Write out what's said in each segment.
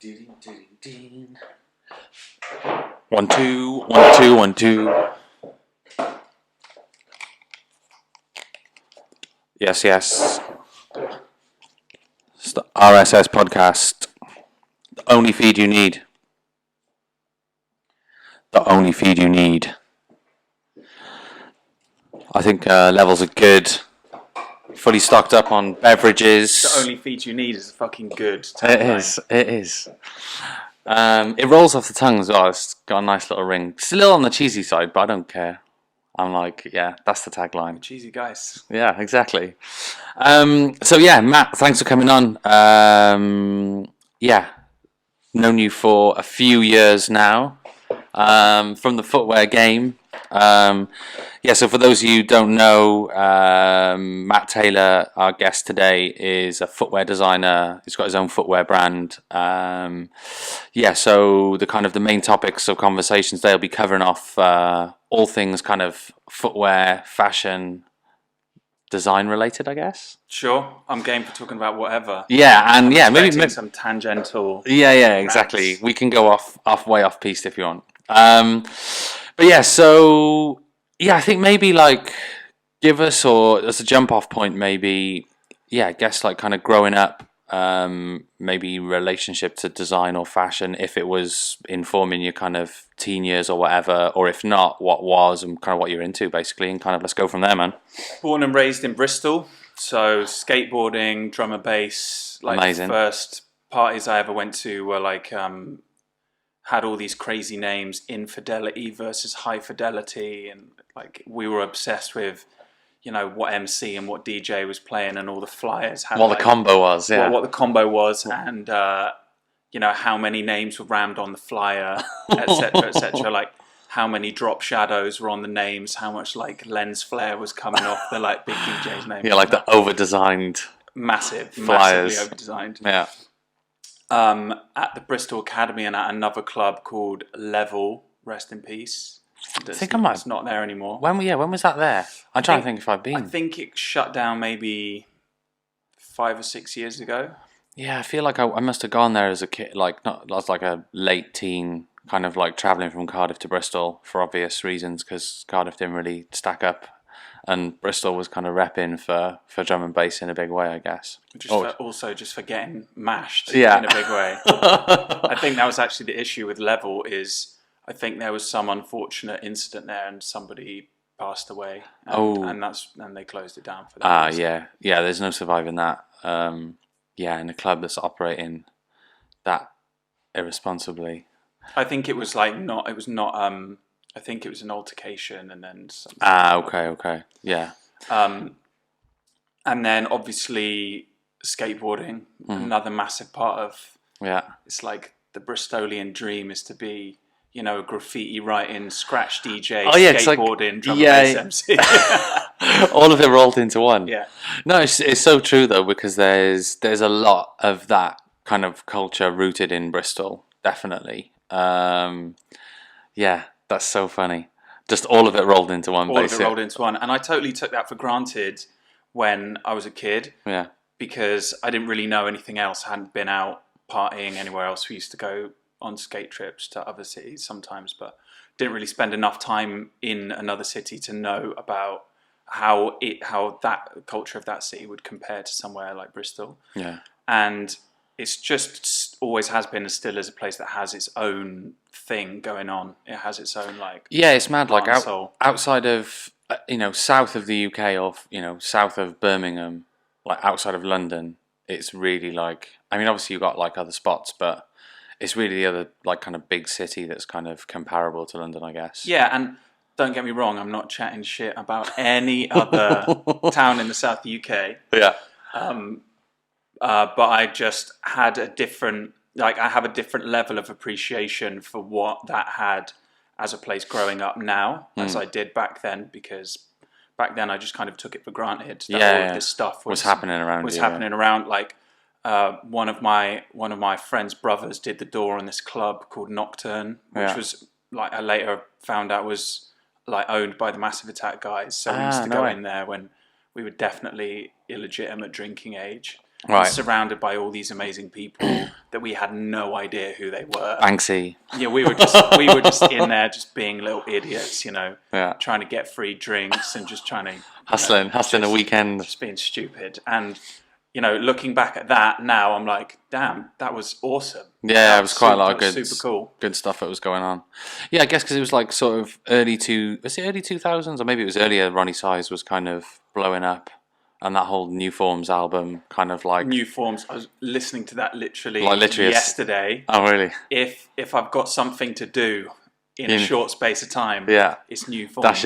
1 2 1 2 1 2. Yes, yes. It's the RSS podcast. The only feed you need. The only feed you need. I think levels are good. Fully stocked up on beverages. The only feed you need is fucking good. It is. It is. It rolls off the tongue as well. It's got a nice little ring. It's a little on the cheesy side, but I don't care. I'm like, yeah, that's the tagline. Cheesy guys. Yeah, exactly. So yeah, Matt, thanks for coming on. Yeah, known you for a few years now from the footwear game. Yeah, so for those of you who don't know, Matt Taylor, our guest today, is a footwear designer. He's got his own footwear brand. Yeah, so the main topics of conversations they'll be covering off all things kind of footwear, fashion, design related, I guess. Sure, I'm game for talking about whatever. Yeah, and yeah, maybe some tangential. Yeah, exactly. rants. We can go way off piste if you want. But yeah, so yeah, I think maybe like give us, or as a jump off point, maybe I guess like kind of growing up, maybe relationship to design or fashion, if it was informing your kind of teen years or whatever, or if not, what was and kind of what you're into basically, and kind of let's go from there, man. Born and raised in Bristol, so skateboarding, drum and bass. Like Amazing. The first parties I ever went to were like had all these crazy names, infidelity versus high fidelity, and like we were obsessed with, you know, what MC and what DJ was playing and all the flyers. What the combo was, yeah. What the combo was, and you know, how many names were rammed on the flyer, etc., etc. Like how many drop shadows were on the names, how much like lens flare was coming off the like big DJ's names. Yeah, like the over-designed massively flyers. over-designed. Yeah. At the Bristol Academy and at another club called Level, rest in peace. I think I might. It's not there anymore. When was that there? I'm trying to think if I've been. I think it shut down maybe 5 or 6 years ago. Yeah, I feel like I must have gone there as a kid, like not as like a late teen, kind of like travelling from Cardiff to Bristol for obvious reasons, because Cardiff didn't really stack up, and Bristol was kind of repping for drum and bass in a big way, I guess. Just for getting mashed Yeah. in a big way. I think that was actually the issue with Level. Is I think there was some unfortunate incident there and somebody passed away. And they closed it down for that reason. Yeah. There's no surviving that. In a club that's operating that irresponsibly. I think it was like not. It was not. I think it was an altercation, and then something. Okay. Yeah. And then obviously skateboarding, another massive part of. Yeah. It's like the Bristolian dream is to be, you know, a graffiti writing, scratch DJ, skateboarding, drum and bass MC. All of it rolled into one. Yeah. No, it's so true though, because there's a lot of that kind of culture rooted in Bristol, definitely. Yeah, that's so funny. Just all of it rolled into one. All of it rolled into one, and I totally took that for granted when I was a kid. Yeah. Because I didn't really know anything else. I hadn't been out partying anywhere else. We used to go on skate trips to other cities sometimes, but didn't really spend enough time in another city to know about how that culture of that city would compare to somewhere like Bristol. Yeah. And it's just always has been and still is a place that has its own thing going on. It has its own like. Yeah, it's mad. Like outside of south of the UK, or south of Birmingham, like outside of London, it's really like, I mean, obviously you've got like other spots, but it's really the other like kind of big city that's kind of comparable to London, I guess. Yeah, and don't get me wrong, I'm not chatting shit about any other town in the south of the UK. Yeah. But I just had I have a different level of appreciation for what that had as a place growing up now, as I did back then, because back then I just kind of took it for granted that all of this stuff was happening around. Like one of my friend's brothers did the door on this club called Nocturne, which was like I later found out was like owned by the Massive Attack guys. So we used to go in there when we were definitely illegitimate drinking age. Right. Surrounded by all these amazing people that we had no idea who they were. Banksy. Yeah, we were just in there, just being little idiots, Yeah. trying to get free drinks and just trying to Hustling a weekend. just being stupid. And looking back at that now, I'm like, damn, that was awesome. Yeah, it was quite a lot of super cool. good stuff that was going on. Yeah, I guess because it was like sort of early 2000s, or maybe it was earlier. Ronnie Size was kind of blowing up, and that whole New Forms album kind of like New Forms. I was listening to that literally it's- yesterday. Oh, really? If I've got something to do in a short space of time, Yeah. it's New Forms. Dash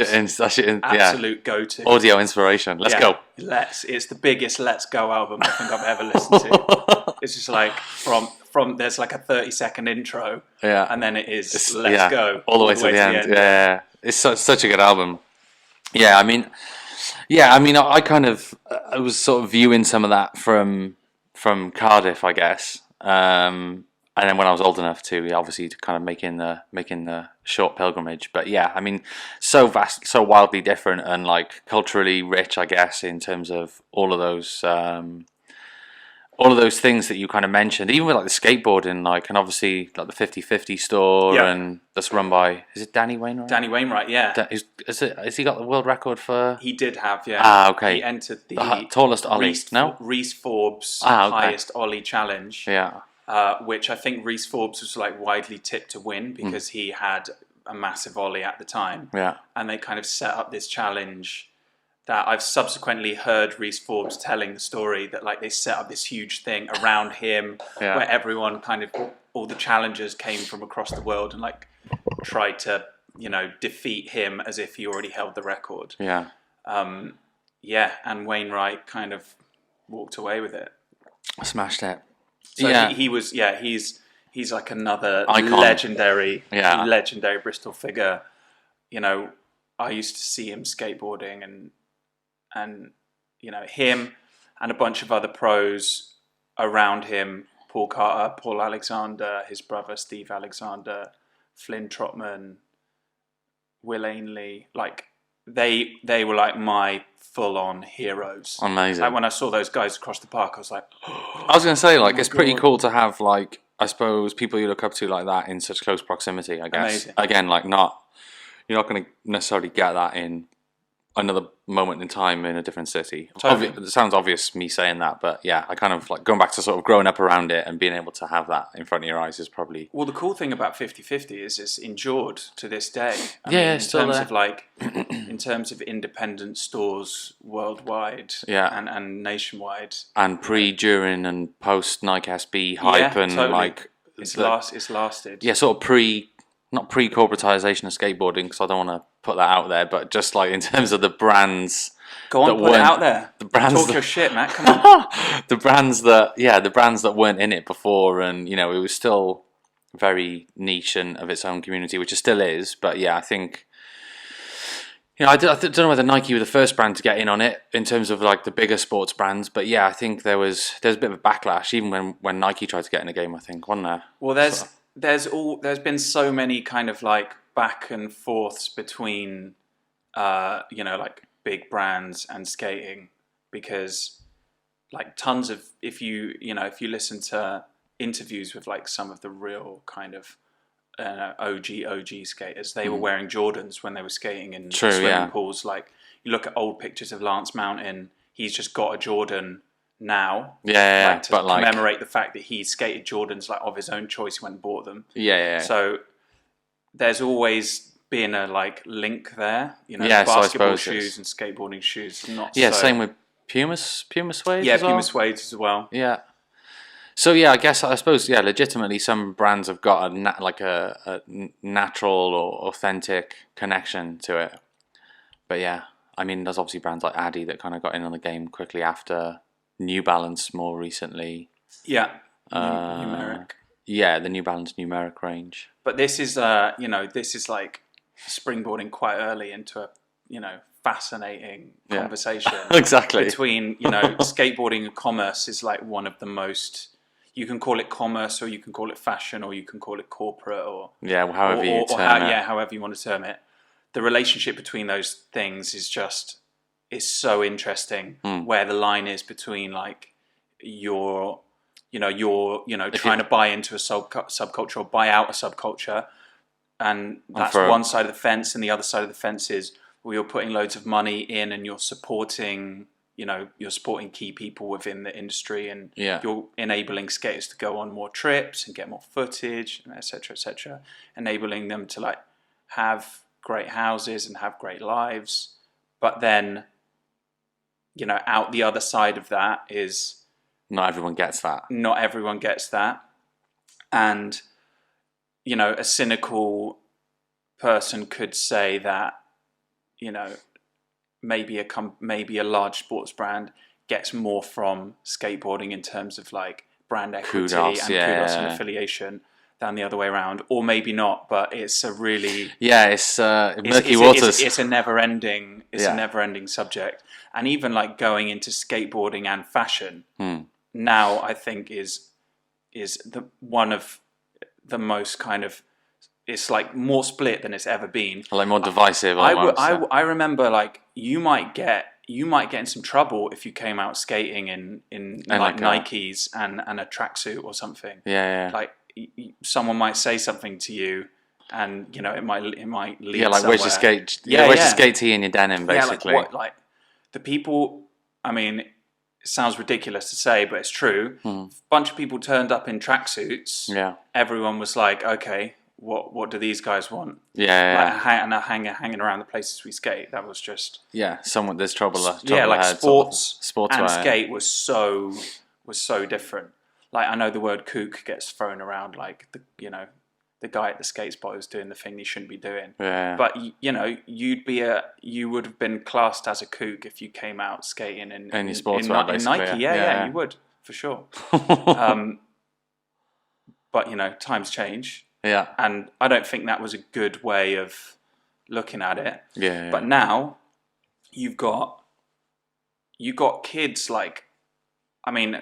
it in. Absolute go-to. Audio inspiration. Let's go. It's the biggest Let's Go album I think I've ever listened to. It's just like from there's like a 30-second intro, Yeah. and then Let's Go all the way to the end. Yeah. It's such a good album. Yeah, I mean, I kind of I was sort of viewing some of that from Cardiff, I guess. And then when I was old enough to obviously to kind of making the short pilgrimage. But yeah, I mean, so vast, so wildly different, and like culturally rich, I guess, in terms of all of those things that you kind of mentioned, even with like the skateboarding, like, and obviously like the 50/50 store, and that's run by, is it Danny Wainwright? Danny Wainwright, yeah. Has he got the world record for? He did have, yeah. Ah, okay. He entered the tallest ollie. Reese Forbes okay. highest ollie challenge. Yeah. Which I think Reese Forbes was like widely tipped to win because he had a massive ollie at the time. Yeah. And they kind of set up this challenge that I've subsequently heard Reese Forbes telling the story that like they set up this huge thing around him where everyone kind of, all the challengers came from across the world and like tried to, defeat him as if he already held the record. Yeah. And Wainwright kind of walked away with it. Smashed it. So he's like another icon. legendary Bristol figure. I used to see him skateboarding and him and a bunch of other pros around him, Paul Carter, Paul Alexander, his brother Steve Alexander, Flynn Trotman, Will Ainley, like they were like my full-on heroes. Amazing. Like when I saw those guys across the park, I was like, I was going to say, like, it's pretty cool to have, like, I suppose people you look up to like that in such close proximity, I guess. Amazing. Again, like, you're not going to necessarily get that in another moment in time in a different city. Totally. It sounds obvious me saying that, but yeah, I kind of like going back to sort of growing up around it and being able to have that in front of your eyes is probably... Well, the cool thing about 50/50 is it's endured to this day. I mean, in terms of like, in terms of independent stores worldwide and nationwide. And pre, during and post Nike SB hype and totally. Like... It's lasted. Yeah, sort of not pre-corporatization of skateboarding, because I don't want to put that out there, but just like in terms of the brands... Go on, put it out there. The brands Talk your shit, man. Come on. the brands that weren't in it before, and it was still very niche and of its own community, which it still is. But yeah, I think I don't know whether Nike were the first brand to get in on it in terms of like the bigger sports brands. But yeah, I think there's a bit of a backlash even when Nike tried to get in the game. I think, wasn't there? Well, there's been so many kind of like back and forths between like big brands and skating, because like tons of if you listen to interviews with like some of the real kind of OG skaters, they were wearing Jordans when they were skating in swimming pools. Like you look at old pictures of Lance Mountain, he's just got a Jordan now, to commemorate the fact that he skated Jordans like of his own choice. He went and bought them. So there's always been a like link there, basketball shoes and skateboarding shoes. Same with Puma suede. Yeah, Puma suede as well. Yeah. So yeah, I suppose legitimately some brands have got a natural or authentic connection to it. But yeah, I mean, there's obviously brands like Addy that kind of got in on the game quickly after. New Balance more recently. Yeah. Numeric. Yeah, the New Balance Numeric range. But this is like springboarding quite early into a fascinating conversation. Exactly. Between skateboarding and commerce is like one of the most. You can call it commerce, or you can call it fashion, or you can call it corporate, or however you term it. However you want to term it. The relationship between those things is so interesting. Where the line is between like your you're trying to buy into a subculture or buy out a subculture, and that's one side of the fence, and the other side of the fence is where you're putting loads of money in and you're supporting key people within the industry, and you're enabling skaters to go on more trips and get more footage, etc., enabling them to like have great houses and have great lives. But then, out the other side of that is not everyone gets that. Not everyone gets that. And, a cynical person could say that, maybe a large sports brand gets more from skateboarding in terms of like brand equity kudos and affiliation than the other way around, or maybe not. But it's a really it's murky waters. It's a never ending subject, and even like going into skateboarding and fashion now, I think is one of the most kind of, it's like more split than it's ever been. Like more divisive. I remember like you might get in some trouble if you came out skating in like Nikes and a tracksuit or something. Yeah. Like someone might say something to you, and it might lead. Yeah, like somewhere. Where's your skate? Where's your skate tee and your denim, basically? Yeah, like the people. I mean, it sounds ridiculous to say, but it's true. A bunch of people turned up in tracksuits. Yeah. Everyone was like, okay, what do these guys want? Yeah. Like, hanging around the places we skate. That was just there's trouble. Like sports and wear. Skate was so different. Like I know the word kook gets thrown around, like the guy at the skate spot who's doing the thing he shouldn't be doing. Yeah. But you would have been classed as a kook if you came out skating in your sportswear, in Nike. Yeah, you would for sure. But times change. Yeah. And I don't think that was a good way of looking at it. Yeah. But now you've got kids like, I mean,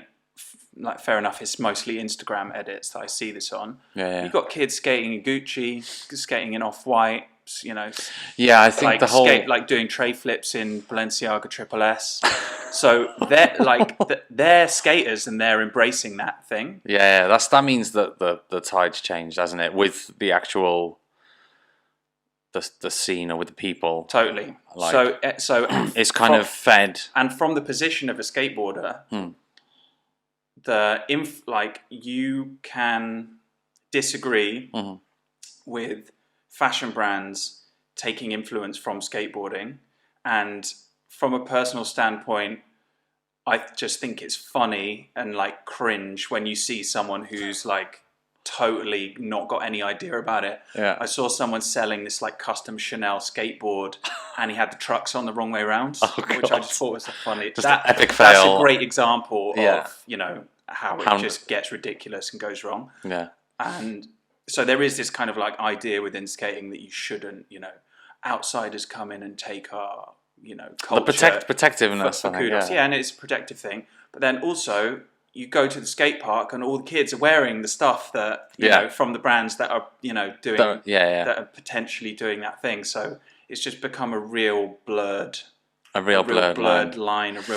like fair enough, it's mostly Instagram edits that I see this on. Yeah. You've got kids skating in Gucci, skating in Off-White, Yeah, I think the whole like doing tray flips in Balenciaga Triple S. So they're like they're skaters and they're embracing that thing. Yeah, that means that the tide's changed, hasn't it? With the actual the scene or with the people. Totally. Like, so it's kind of fed. And from the position of a skateboarder, you can disagree with fashion brands taking influence from skateboarding, and from a personal standpoint, I just think it's funny and like cringe when you see someone who's like totally not got any idea about it. Yeah. I saw someone selling this like custom Chanel skateboard and he had the trucks on the wrong way around, which I just thought was a funny. Just an epic fail. That's a great example of how it just gets ridiculous and goes wrong. Yeah. And so there is this kind of like idea within skating that you shouldn't, outsiders come in and take our, culture. The protectiveness. And it's a protective thing. But then also you go to the skate park and all the kids are wearing the stuff that, you know, from the brands that are, doing, that are potentially doing that thing. So it's just become a real blurred line, a real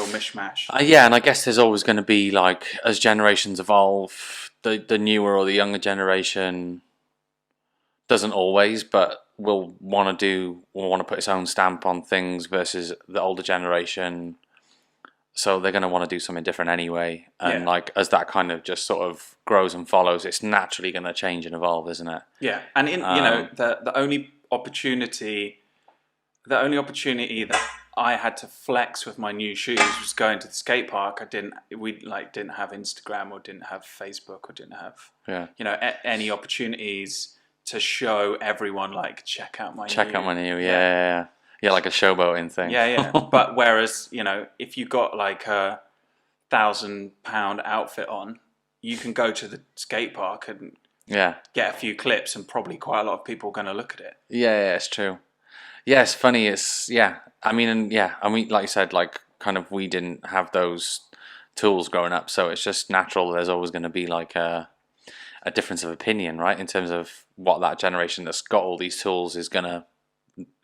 mishmash. And I guess there's always going to be, like, as generations evolve, the newer or the younger generation doesn't always, but will want to put its own stamp on things versus the older generation. So they're going to want to do something different anyway. And like, as that kind of just sort of grows and follows, it's naturally going to change and evolve, isn't it? Yeah. And the only opportunity that I had to flex with my new shoes was going to the skate park. We didn't have Instagram or didn't have Facebook or didn't have any opportunities to show everyone, like, check out my new. Yeah, like a showboating thing. But whereas, if you got like a £1,000 outfit on, you can go to the skate park and get a few clips, and probably quite a lot of people are going to look at it. Yeah, it's true. Yeah, it's funny. I mean, like you said, like, kind of, we didn't have those tools growing up, so it's just natural. There's always going to be like a difference of opinion, right, in terms of what that generation that's got all these tools is going to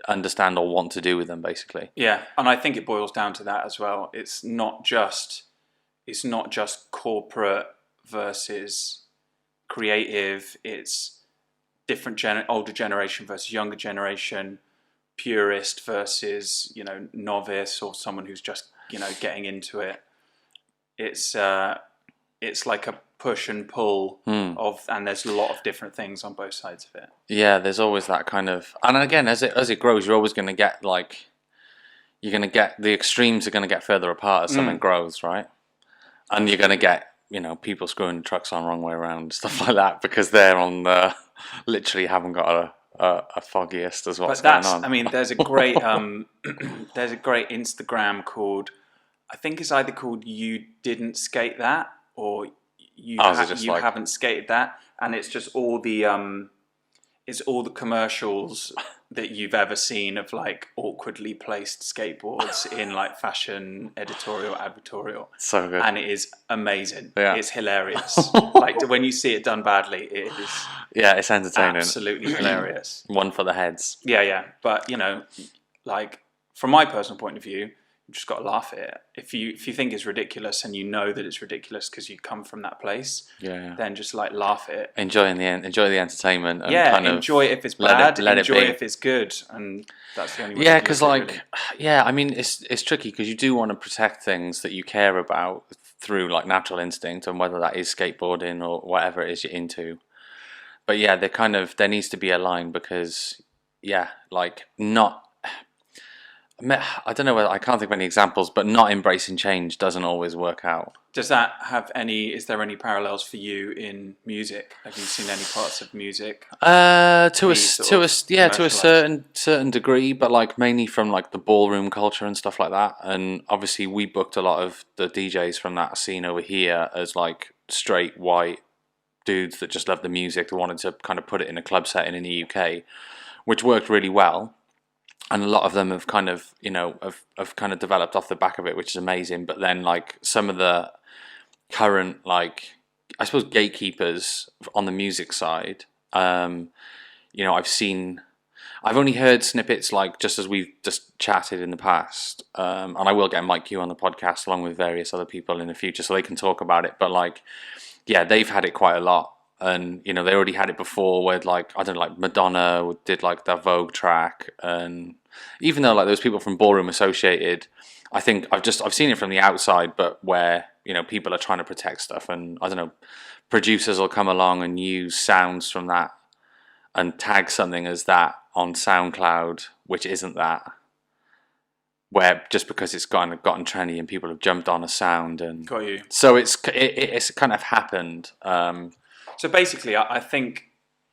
understand or want to do with them, basically. Yeah, and I think it boils down to that as well. It's not just corporate versus creative. It's different older generation versus younger generation, purist versus novice or someone who's just getting into it. It's like a push and pull and there's a lot of different things on both sides of it. Yeah, there's always that kind of, and again, as it grows, you're always going to get the extremes are going to get further apart as something grows, right? And you're going to get people screwing trucks on the wrong way around, stuff like that, because they're on the literally haven't got a foggiest as what's going on. I mean, there's a great there's a great Instagram called, I think it's either called "You Didn't Skate That" or "You Haven't Skated That," and it's just all the commercials that you've ever seen of like awkwardly placed skateboards in like fashion advertorial. So good. And it is amazing. Yeah. It's hilarious. Like when you see it done badly, it is it's entertaining. Absolutely hilarious. One for the heads. Yeah. But like from my personal point of view, you've just got to laugh at it. If you think it's ridiculous and you know that it's ridiculous because you come from that place, then just like laugh at it. Enjoy the entertainment. And enjoy it if it's bad. Enjoy it if it's good, and that's the only way. Yeah, because I mean, it's tricky because you do want to protect things that you care about through like natural instinct, and whether that is skateboarding or whatever it is you're into. But yeah, there needs to be a line because like not. I don't know. I can't think of any examples, but not embracing change doesn't always work out. Does that have any? Is there any parallels for you in music? Have you seen any parts of music? To a certain degree, but like mainly from like the ballroom culture and stuff like that. And obviously, we booked a lot of the DJs from that scene over here as like straight white dudes that just loved the music. They wanted to kind of put it in a club setting in the UK, which worked really well. And a lot of them have kind of, have kind of developed off the back of it, which is amazing. But then, like, some of the current, like, I suppose gatekeepers on the music side, I've only heard snippets, like, just as we've just chatted in the past. And I will get Mike Q on the podcast along with various other people in the future so they can talk about it. But, like, they've had it quite a lot. And, they already had it before where, like, I don't know, like Madonna did, like, that Vogue track. And even though, like, those people from Ballroom Associated, I think I've seen it from the outside, but where, people are trying to protect stuff. And, I don't know, producers will come along and use sounds from that and tag something as that on SoundCloud, which isn't that. Where just because it's gotten trendy and people have jumped on a sound. And got you. So it's kind of happened. So basically, I think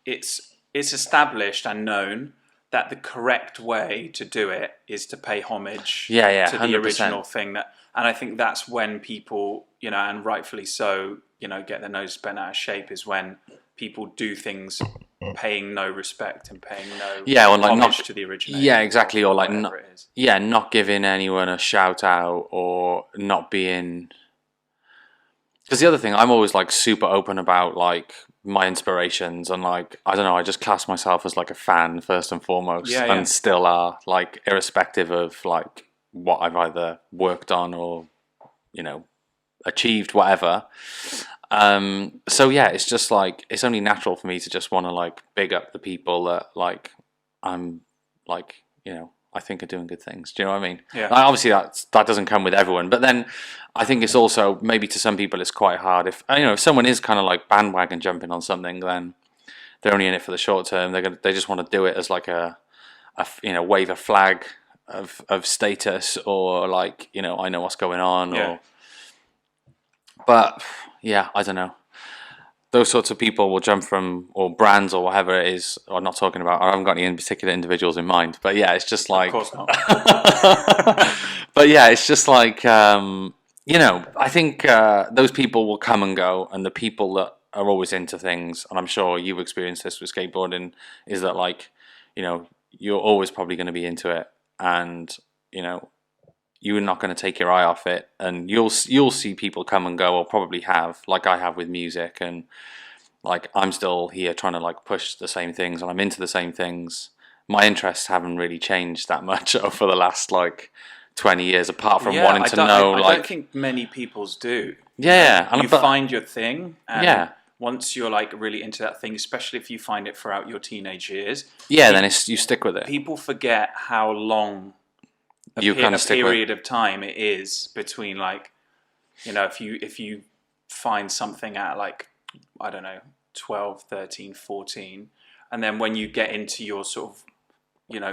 it's established and known that the correct way to do it is to pay homage to the 100%. original thing. And I think that's when people, and rightfully so, get their nose bent out of shape, is when people do things paying no respect and paying no homage to the original. Yeah, exactly. Or like not giving anyone a shout out or not being. Because the other thing, I'm always like super open about like my inspirations and like, I don't know, I just class myself as like a fan first and foremost and still are, like, irrespective of like what I've either worked on or, achieved, whatever. So yeah, it's just like, it's only natural for me to just want to like big up the people that like I'm like, I think are doing good things. Do you know what I mean? Yeah. Like, obviously that doesn't come with everyone, but then I think it's also maybe to some people it's quite hard if someone is kind of like bandwagon jumping on something, then they're only in it for the short term. They just want to do it as like a wave a flag of status or like I know what's going on but yeah, I don't know. Those sorts of people will jump from, or brands or whatever it is, or I'm not talking about, I haven't got any particular individuals in mind, but yeah, it's just like... Of course not. But yeah, it's just like, I think those people will come and go, and the people that are always into things, and I'm sure you've experienced this with skateboarding, is that like, you're always probably going to be into it, and, you're not going to take your eye off it, and you'll see people come and go, or probably have, like I have with music, and like I'm still here trying to like push the same things, and I'm into the same things. My interests haven't really changed that much over the last like 20 years, apart from wanting to know. I don't think many people's do. Yeah, you find your thing, and yeah, once you're like really into that thing, especially if you find it throughout your teenage years, yeah. Then you stick with it. people forget how long You kind a of stick with. period of time it is between, like, if you find something at, like, I don't know, 12, 13, 14, and then when you get into your sort of,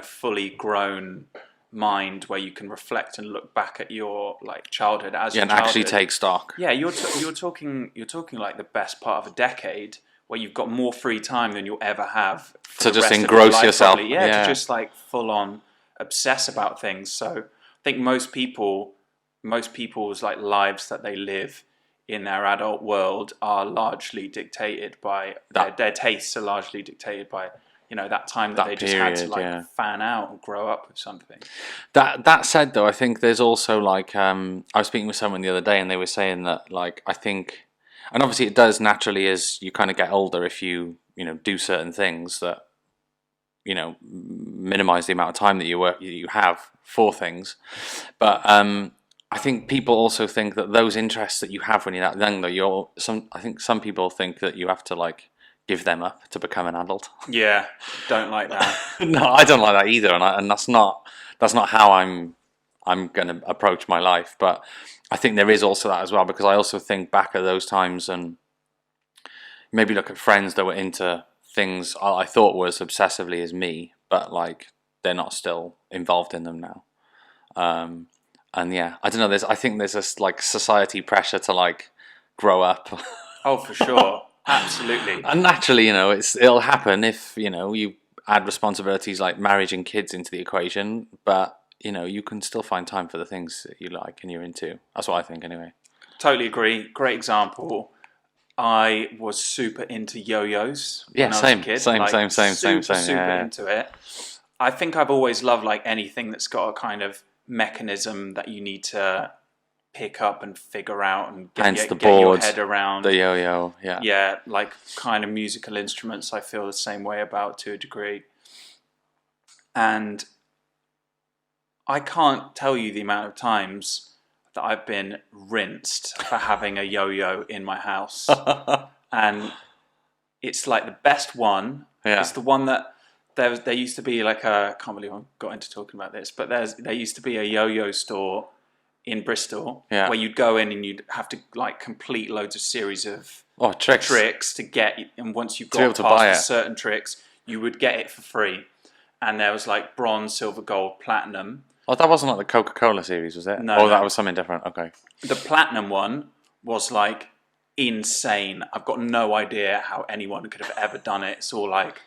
fully grown mind where you can reflect and look back at your, like, childhood as Yeah, your and actually childhood. take stock. Yeah, you're talking like the best part of a decade where you've got more free time than you'll ever have for To the just rest of your engross life, yourself. probably. Yeah, to just like full on obsess about things. So I think most people's like lives that they live in their adult world are largely dictated by their tastes are largely dictated by that time that they just had to like fan out and grow up with something. That said, though, I think there's also like I was speaking with someone the other day, and they were saying that, like, I think, and obviously it does naturally as you kind of get older, if you do certain things that minimize the amount of time that you have for things, but I think people also think that those interests that you have when you're that young, though, I think some people think that you have to like give them up to become an adult. Yeah, don't like that. No, I don't like that either, and that's not how I'm going to approach my life. But I think there is also that as well, because I also think back at those times and maybe look at friends that were into things I thought were as obsessively as me, but like they're not still involved in them now. And yeah, I don't know. I think there's this like society pressure to like grow up. Oh, for sure. Absolutely. And naturally, it'll happen if, you add responsibilities like marriage and kids into the equation, but, you can still find time for the things that you like and you're into. That's what I think anyway. Totally agree. Great example. I was super into yo-yos when I was a kid. Same. Super into it. I think I've always loved like anything that's got a kind of mechanism that you need to pick up and figure out and get your head around. The yo-yo, yeah. Yeah, like kind of musical instruments I feel the same way about to a degree. And I can't tell you the amount of times that I've been rinsed for having a yo-yo in my house. And it's like the best one. Yeah. It's the one that there used to be like I can't believe I got into talking about this, but there used to be a yo-yo store in Bristol where you'd go in and you'd have to like complete loads of series of tricks to get, and once you've got past certain tricks, you would get it for free. And there was like bronze, silver, gold, platinum. Oh, that wasn't like the Coca-Cola series, was it? No. That was something different. Okay. The platinum one was like insane. I've got no idea how anyone could have ever done it. It's all like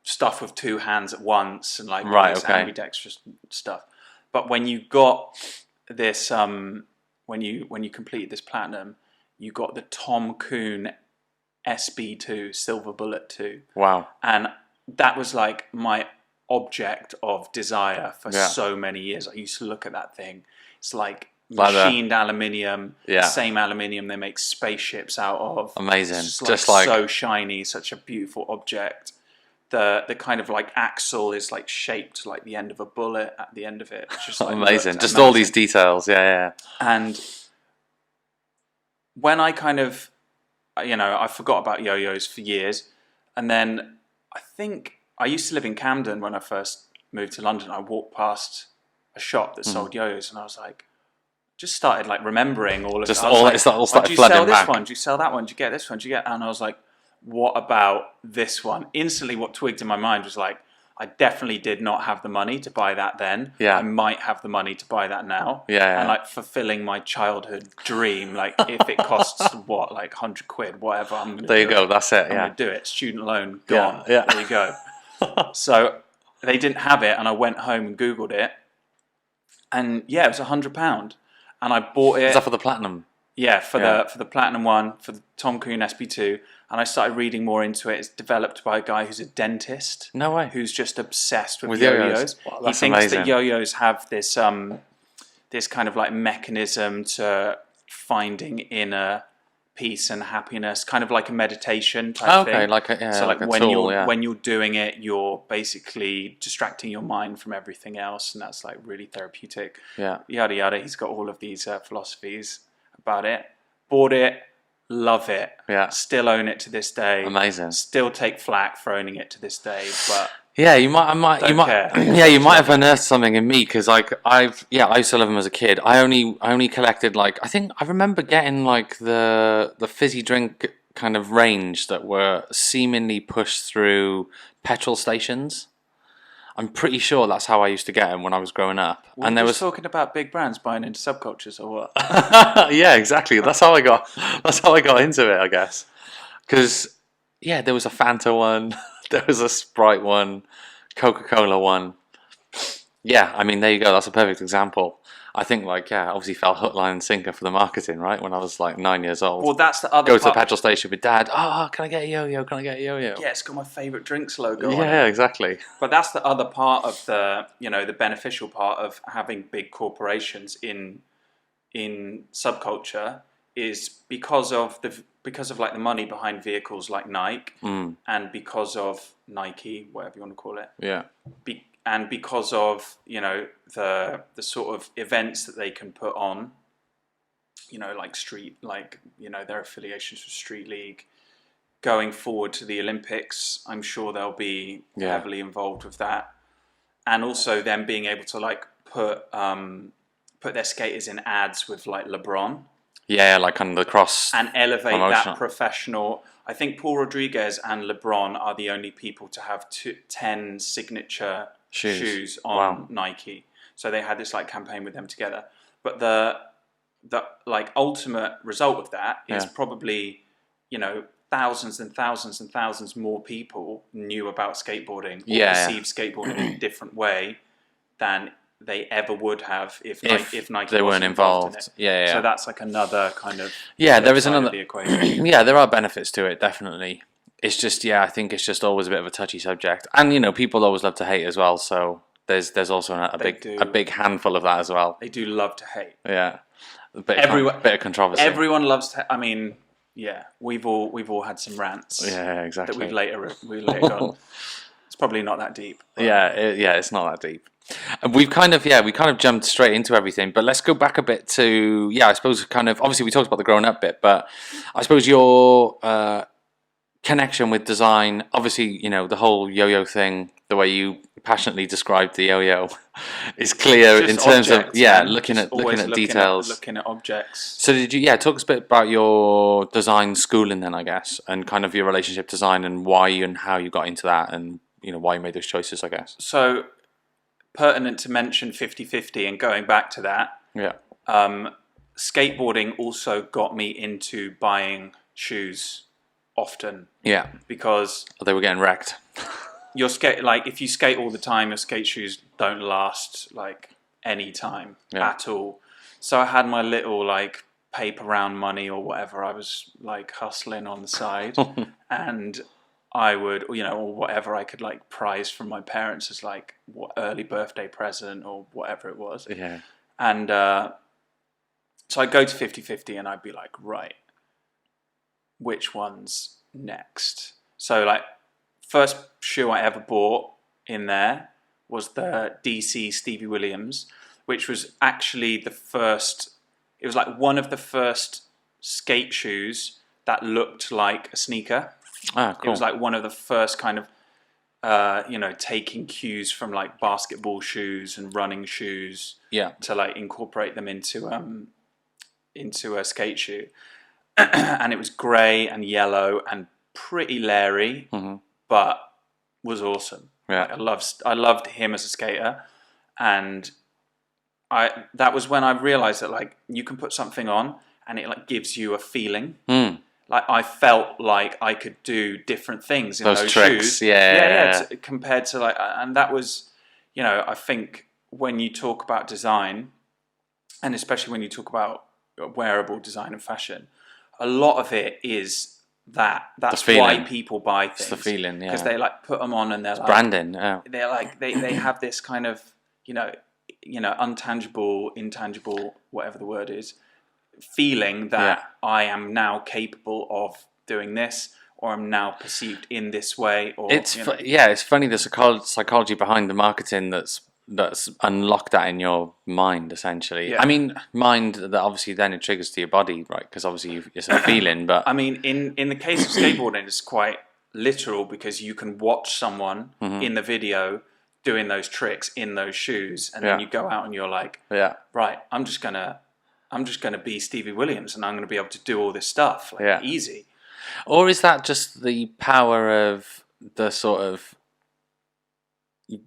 stuff with two hands at once and like ambidextrous stuff. But when you got this, when you completed this platinum, you got the Tom Coon SB2 Silver Bullet 2. Wow. And that was like my object of desire for so many years. I used to look at that thing. It's like machined aluminium, same aluminium they make spaceships out of. Amazing. Just like so shiny, such a beautiful object. The kind of like axle is like shaped like the end of a bullet at the end of it. It's just like amazing. Just all these details. Yeah. And when I kind of, I forgot about yo-yos for years. And then I think I used to live in Camden when I first moved to London. I walked past a shop that sold yo-yos, and I was like, just started like remembering all of it. It's all started do you flooding sell this back. one? Do you sell that one? Do you get this one? Do you get? And I was like, what about this one? Instantly, what twigged in my mind was like, I definitely did not have the money to buy that then. Yeah. I might have the money to buy that now. Yeah. And like fulfilling my childhood dream, like if it costs what, like £100, whatever, I'm gonna there you go. That's it. I'm gonna do it. Student loan gone. Yeah. There you go. So they didn't have it, and I went home and Googled it, and it was £100, and I bought it. Is that for the platinum? Yeah, for the platinum one, for the Tom Coon SB2, and I started reading more into it. It's developed by a guy who's a dentist. No way. Who's just obsessed with yo-yos. Wow, he thinks that yo-yos have this this kind of like mechanism to finding inner peace and happiness, kind of like a meditation type thing. Like a when tool. When you're doing it, you're basically distracting your mind from everything else, and that's like really therapeutic. Yeah. Yada yada. He's got all of these philosophies about it. Bought it, love it. Yeah. Still own it to this day. Amazing. Still take flack for owning it to this day, but Yeah, you care. might have unearthed something in me because like I used to love them as a kid. I only collected like I think I remember getting like the fizzy drink kind of range that were seemingly pushed through petrol stations. I'm pretty sure that's how I used to get them when I was growing up. We're And there just was talking about big brands buying into subcultures or what? yeah, exactly. That's how I got into it, I guess. Because yeah, there was a Fanta one, there was a Sprite one, Coca-Cola one. Yeah, I mean, there you go. That's a perfect example. I think, like, yeah, obviously fell hook, line, and sinker for the marketing, right? When I was like 9 years old. Well, that's the other Go to the part. petrol station with Dad. Oh, can I get a yo-yo? Can I get a yo-yo? Yeah, it's got my favourite drinks logo on it. Yeah, exactly. But that's the other part of the, the beneficial part of having big corporations in subculture is because of like the money behind vehicles like Nike and because of Nike, whatever you want to call it. Yeah. And because of the sort of events that they can put on, like their affiliations with Street League. Going forward to the Olympics, I'm sure they'll be heavily involved with that, and also them being able to like put their skaters in ads with like LeBron. Yeah, like on the cross and elevate promotion. That professional. I think Paul Rodriguez and LeBron are the only people to have 10 signature shoes on Nike. So they had this like campaign with them together. But the like ultimate result of that is probably thousands and thousands and thousands more people knew about skateboarding or perceived skateboarding in a different way than they ever would have if Nike they weren't involved. In it. So that's like another kind of there is side another of the equation. Yeah, there are benefits to it, definitely. It's just I think it's just always a bit of a touchy subject, and people always love to hate as well. So there's also a big handful of that as well. They do love to hate. Yeah, bit of controversy. Everyone loves to. I mean, yeah, we've all had some rants. Yeah, exactly. That we've later gone. It's probably not that deep. It's not that deep. And we kind of jumped straight into everything, but let's go back a bit to I suppose kind of obviously we talked about the growing up bit, but I suppose your connection with design, obviously the whole yo-yo thing, the way you passionately described the yo-yo is clear in terms of looking at details, looking at objects. So did you talk us a bit about your design schooling then, I guess, and kind of your relationship to design and why and how you got into that and why you made those choices, I guess. So pertinent to mention 50/50 and going back to that. Yeah. Skateboarding also got me into buying shoes often. Yeah. Because they were getting wrecked. If you skate all the time, your skate shoes don't last like any time at all. So I had my little like paper round money or whatever I was like hustling on the side, and I would or whatever I could like prize from my parents as like early birthday present or whatever it was. Yeah. And so I'd go to 50/50 and I'd be like, right, which one's next? So like first shoe I ever bought in there was the DC Stevie Williams, which was actually the first, it was like one of the first skate shoes that looked like a sneaker. Ah, cool. It was like one of the first kind of, taking cues from like basketball shoes and running shoes to like incorporate them into a skate shoe. And it was grey and yellow and pretty leery, but was awesome. Yeah. I loved him as a skater, and that was when I realized that like you can put something on and it like gives you a feeling. Like I felt like I could do different things in those tricks. shoes. Compared to like, and that was, I think when you talk about design, and especially when you talk about wearable design and fashion, a lot of it is that's why people buy things. It's the feeling, because they like put them on and they're like branding. Yeah. They're like they have this kind of intangible, whatever the word is, feeling that I am now capable of doing this, or I'm now perceived in this way. Or it's funny the psychology behind the marketing that's that's unlocked that in your mind, essentially. Yeah. I mean, mind that obviously then it triggers to your body, right? Because obviously it's a feeling, but I mean, in the case of skateboarding, it's quite literal because you can watch someone in the video doing those tricks in those shoes, and then you go out and you're like, right, I'm just gonna be Stevie Williams, and I'm gonna be able to do all this stuff like easy. Or is that just the power of the sort of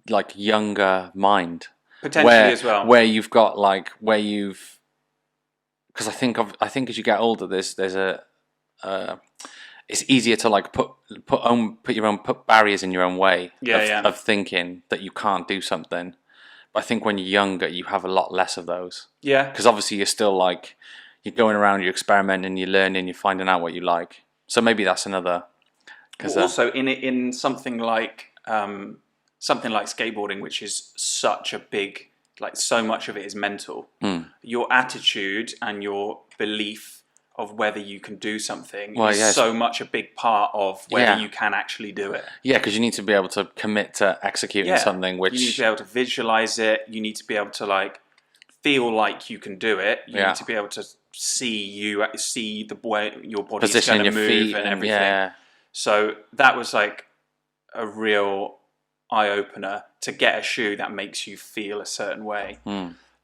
like younger mind? Potentially as well. Where you've got like because I think as you get older, there's a it's easier to like put barriers in your own way of thinking that you can't do something. But I think when you're younger, you have a lot less of those. Yeah. Because obviously you're still like you're going around, you're experimenting, you're learning, you're finding out what you like. So maybe that's another. Also, in something like skateboarding, which is such a big, like so much of it is mental. Your attitude and your belief of whether you can do something is so much a big part of whether you can actually do it. Yeah, because you need to be able to commit to executing something. Which you need to be able to visualize it. You need to be able to like feel like you can do it. You need to be able to see the way your body's going to move and everything. Yeah. So that was like a real eye-opener to get a shoe that makes you feel a certain way.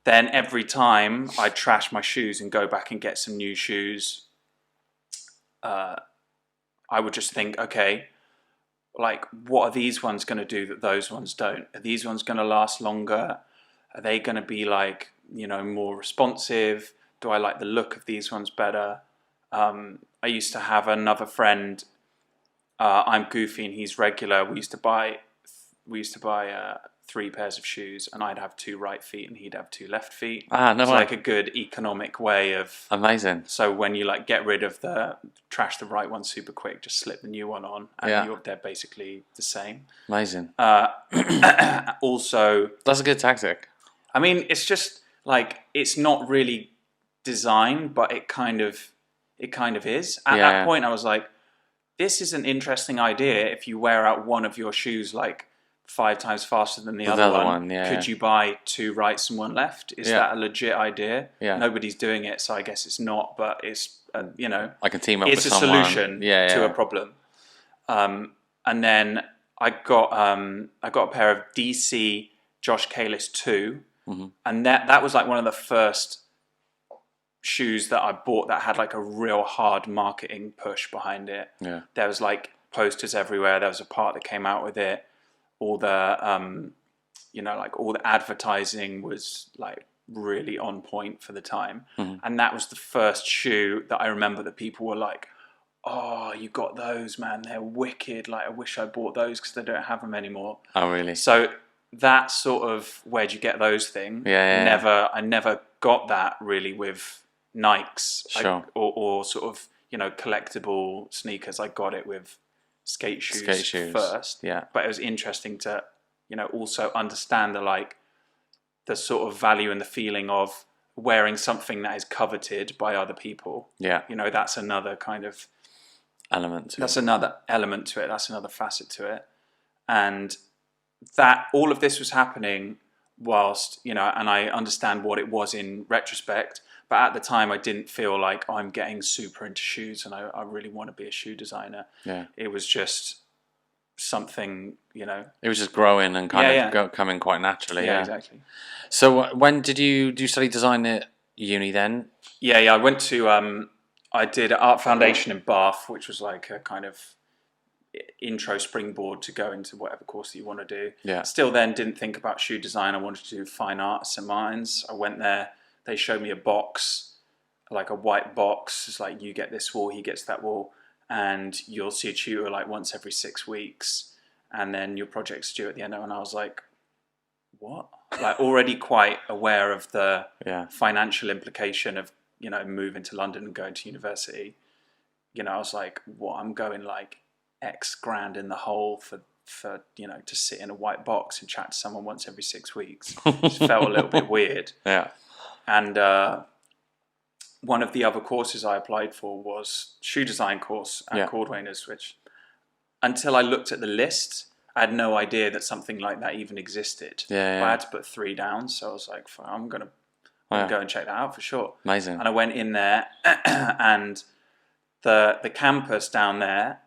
Then every time I trash my shoes and go back and get some new shoes, I would just think, okay, like what are these ones going to do that those ones don't? Are these ones going to last longer? Are they going to be like, more responsive? Do I like the look of these ones better? I used to have another friend, I'm goofy and he's regular. We used to buy 3 pairs of shoes, and I'd have 2 right feet and he'd have 2 left feet. It's like a good economic way of amazing. So when you like get rid of trash the right one super quick, just slip the new one on, and they're basically the same. Amazing. Also, that's a good tactic. I mean, it's just like it's not really design, but it kind of is. At that point, I was like, this is an interesting idea. If you wear out one of your shoes like 5 times faster than the other one, could you buy 2 rights and 1 left? Is that a legit idea? Nobody's doing it, so I guess it's not. But it's I can team up. It's with a someone. solution to a problem. And then I got a pair of DC Josh Kalis 2, and that was like one of the first shoes that I bought that had like a real hard marketing push behind it. There was like posters everywhere. There was a part that came out with it. All the all the advertising was like really on point for the time. And that was the first shoe that I remember that people were like, oh, you got those, man, they're wicked, like I wish I bought those because they don't have them anymore. Oh really? So that sort of where'd you get those thing? I never got that really with Nikes. Sure. Or sort of collectible sneakers. I got it with skate shoes first. But it was interesting to also understand the sort of value and the feeling of wearing something that is coveted by other people. That's another kind of element to it. Another element to it. That's another facet to it. And that all of this was happening whilst and I understand what it was in retrospect, but at the time I didn't feel like I'm getting super into shoes and I really want to be a shoe designer. It was just something, it was just growing and kind of coming quite naturally. Exactly. So when did you study design at uni then? I went to I did Art Foundation in Bath, which was like a kind of intro springboard to go into whatever course that you want to do. Still then didn't think about shoe design. I wanted to do fine art at St. Martin's. I went there, they showed me a box, like a white box. It's like, you get this wall, he gets that wall, and you'll see a tutor like once every 6 weeks, and then your project's due at the end. And I was like, what? Like already quite aware of the financial implication of moving to London and going to university. I was like, what? I'm going like X grand in the hole for to sit in a white box and chat to someone once every 6 weeks. Just felt a little bit weird. And one of the other courses I applied for was shoe design course at Cordwainers, which until I looked at the list, I had no idea that something like that even existed. Yeah, But I had to put 3 down, so I was like, I'm gonna go and check that out for sure. Amazing. And I went in there, and the campus down there,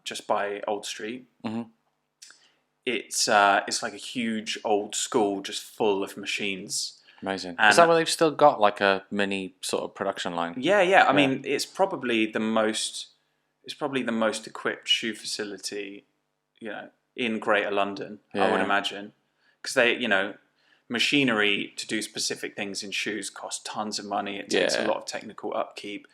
just by Old Street, it's like a huge old school, just full of machines. Amazing. Is that where they've still got like a mini sort of production line? Yeah. I mean, it's probably the most equipped shoe facility, in Greater London. I would imagine, because they, machinery to do specific things in shoes costs tons of money. It takes a lot of technical upkeep,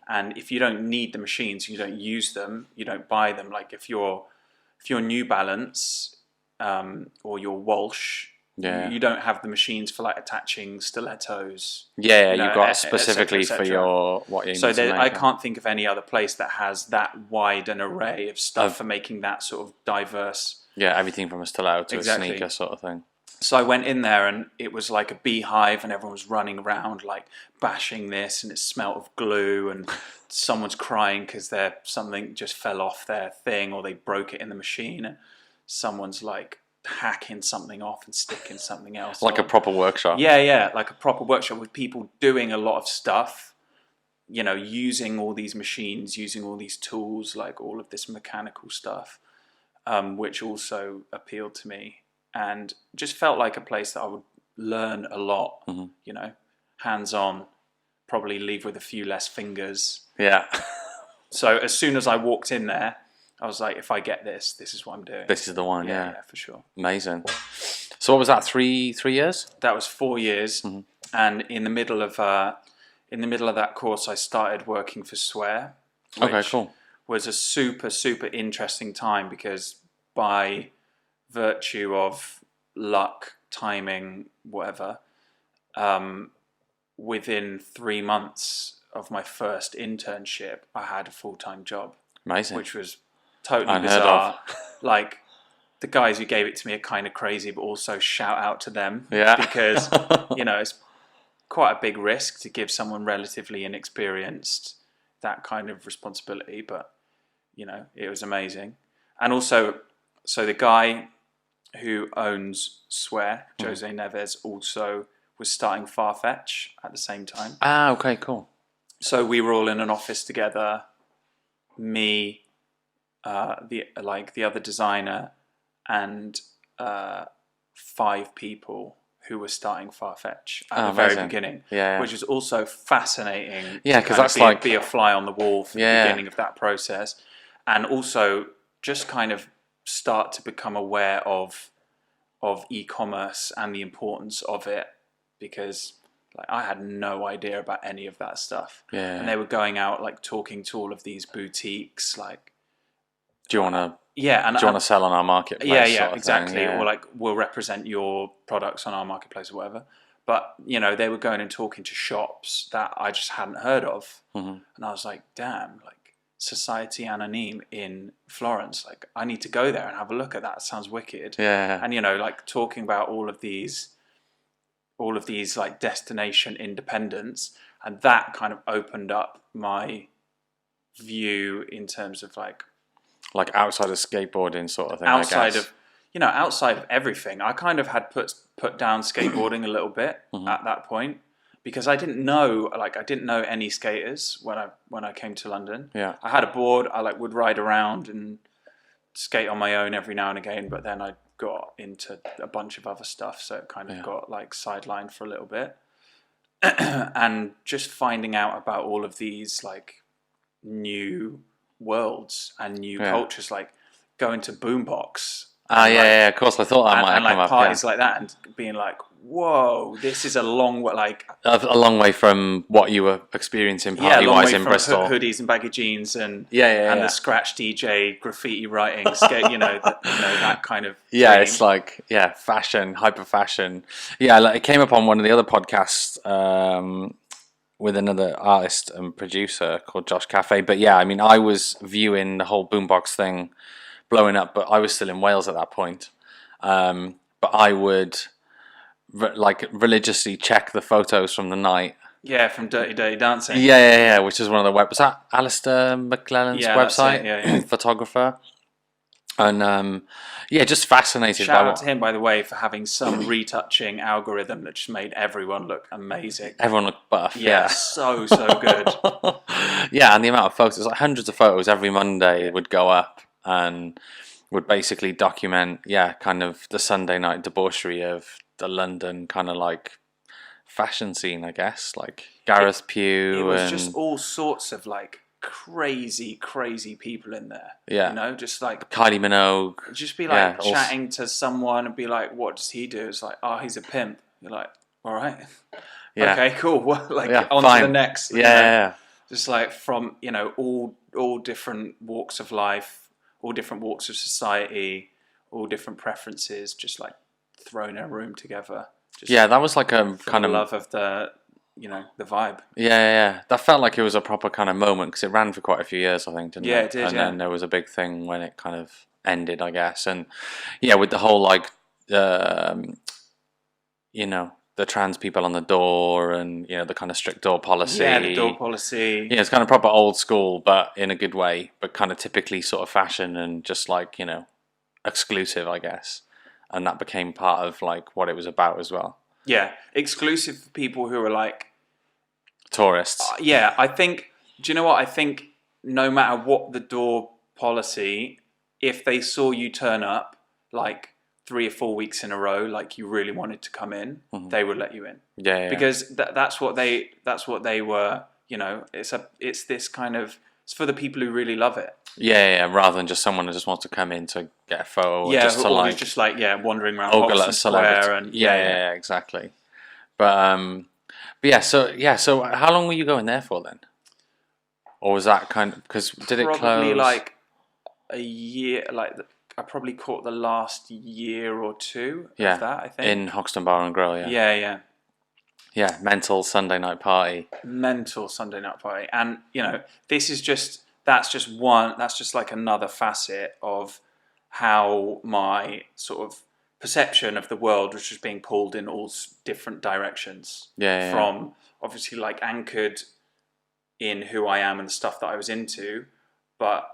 and if you don't need the machines, you don't use them, you don't buy them. Like if you're New Balance, or your Walsh. You don't have the machines for like attaching stilettos. You've got specifically for your what you need to make. I can't think of any other place that has that wide an array of stuff for making that sort of diverse. Yeah, everything from a stiletto to a sneaker sort of thing. So I went in there and it was like a beehive, and everyone was running around like bashing this, and it smelt of glue, and someone's crying because something just fell off their thing, or they broke it in the machine, and someone's like hacking something off and sticking something else like on. A proper workshop. Yeah, like a proper workshop with people doing a lot of stuff, using all these machines, using all these tools, like all of this mechanical stuff, which also appealed to me, and just felt like a place that I would learn a lot, hands-on, probably leave with a few less fingers. Yeah. So as soon as I walked in there, I was like, if I get this is what I'm doing. This is the one, yeah, for sure. Amazing. So what was that? 3 years? That was 4 years, and in the middle of that course, I started working for Swear. Which was a super, super interesting time, because by virtue of luck, timing, whatever, within 3 months of my first internship, I had a full-time job. Amazing. Which was totally bizarre. Like, the guys who gave it to me are kind of crazy, but also shout out to them. Yeah. Because, it's quite a big risk to give someone relatively inexperienced that kind of responsibility, but, it was amazing. And also, so the guy who owns Swear, Jose Neves, also was starting Farfetch at the same time. Ah, okay, cool. So we were all in an office together, me, the other designer, and 5 people who were starting Farfetch at the very beginning, which was also fascinating. Yeah, because that's be a fly on the wall for the beginning of that process, and also just kind of start to become aware of e-commerce and the importance of it, because I had no idea about any of that stuff. Yeah. And they were going out talking to all of these boutiques, do you want to sell on our marketplace? Yeah, exactly. Or we'll represent your products on our marketplace or whatever. But, they were going and talking to shops that I just hadn't heard of. And I was like, damn, Society Anonyme in Florence. I need to go there and have a look at that. It sounds wicked. Yeah. And, talking about all of these destination independence, and that kind of opened up my view in terms of outside of skateboarding sort of thing. Outside of everything. I kind of had put down skateboarding a little bit at that point, because I didn't know any skaters when I came to London. Yeah. I had a board. I would ride around and skate on my own every now and again, but then I got into a bunch of other stuff, so it kind of got sidelined for a little bit. And just finding out about all of these new worlds and new cultures, going to Boombox. Of course. I thought that might have come up. Parties like that, and being whoa, this is a long way, a long way from what you were experiencing party-wise in Bristol. Hoodies and baggy jeans and the scratch DJ graffiti writing, that kind of thing. It's fashion, hyper fashion. Yeah, it came up on one of the other podcasts with another artist and producer called Josh Cafe. But yeah, I mean, I was viewing the whole Boombox thing blowing up, but I was still in Wales at that point. But I would religiously check the photos from the night. Yeah, from Dirty Dirty Dancing. Yeah, which is one of the was that Alistair McClellan's website? Photographer. And yeah, just fascinated by Shout out what to him, by the way, for having some retouching algorithm that just made everyone look amazing. everyone looked buff. Yeah, so good. Yeah, and the amount of photos, like hundreds of photos every Monday would go up and would basically document, kind of the Sunday night debauchery of the London kind of like fashion scene, I guess, like Gareth Pugh. It was and just all sorts of like crazy people in there. Yeah. You know, just like Kylie Minogue. just be like Yeah, chatting to someone and be like, "What does he do?" It's like, "Oh, he's a pimp." You're like, "All right, Yeah. okay, cool." Like Yeah, on fine. to the next. Yeah, you know? yeah. Just like from all different walks of life, all different walks of society, all different preferences, just like thrown in a room together. Just Yeah, that was like a for kind the of love of the the vibe. Yeah. That felt like it was a proper kind of moment because it ran for quite a few years, I think, didn't it? Yeah, it did, And yeah. then there was a big thing when it kind of ended, I guess. And yeah, with the whole like, the trans people on the door and the kind of strict door policy. Yeah, the door policy. Yeah, it's kind of proper old school, but in a good way, but kind of typically sort of fashion and just like exclusive, I guess. And that became part of like what it was about as well. Yeah, exclusive for people who are like Tourists. yeah, I think. Do you know what I think? No matter what the door policy, if they saw you turn up like 3 or 4 weeks in a row, like you really wanted to come in, they would let you in. Yeah. Because that's what they were. It's this kind of. It's for the people who really love it. Yeah, rather than just someone who just wants to come in to get a photo. Or Yeah, just to or like who's just like wandering around ogle at Hoxton a celebrity. Square and Yeah, exactly. But so how long were you going there for then? Or was that kind of because did it close? Probably like a year. Like I probably caught the last year or two of that. I think in Hoxton Bar and Grill. Yeah. Mental Sunday night party. Mental Sunday night party, and this is that's just like another facet of how my sort of perception of the world was just being pulled in all different directions. From obviously like anchored in who I am and the stuff that I was into, but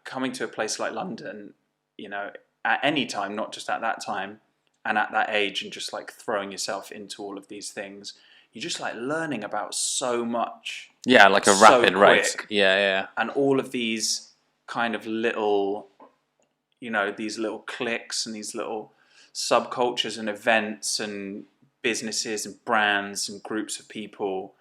coming to a place like London, at any time, not just at that time and at that age, and just like throwing yourself into all of these things, you're just like learning about so much. Yeah, like a so rapid rate. quick. Yeah. And all of these kind of little, these little cliques and these little subcultures and events and businesses and brands and groups of people.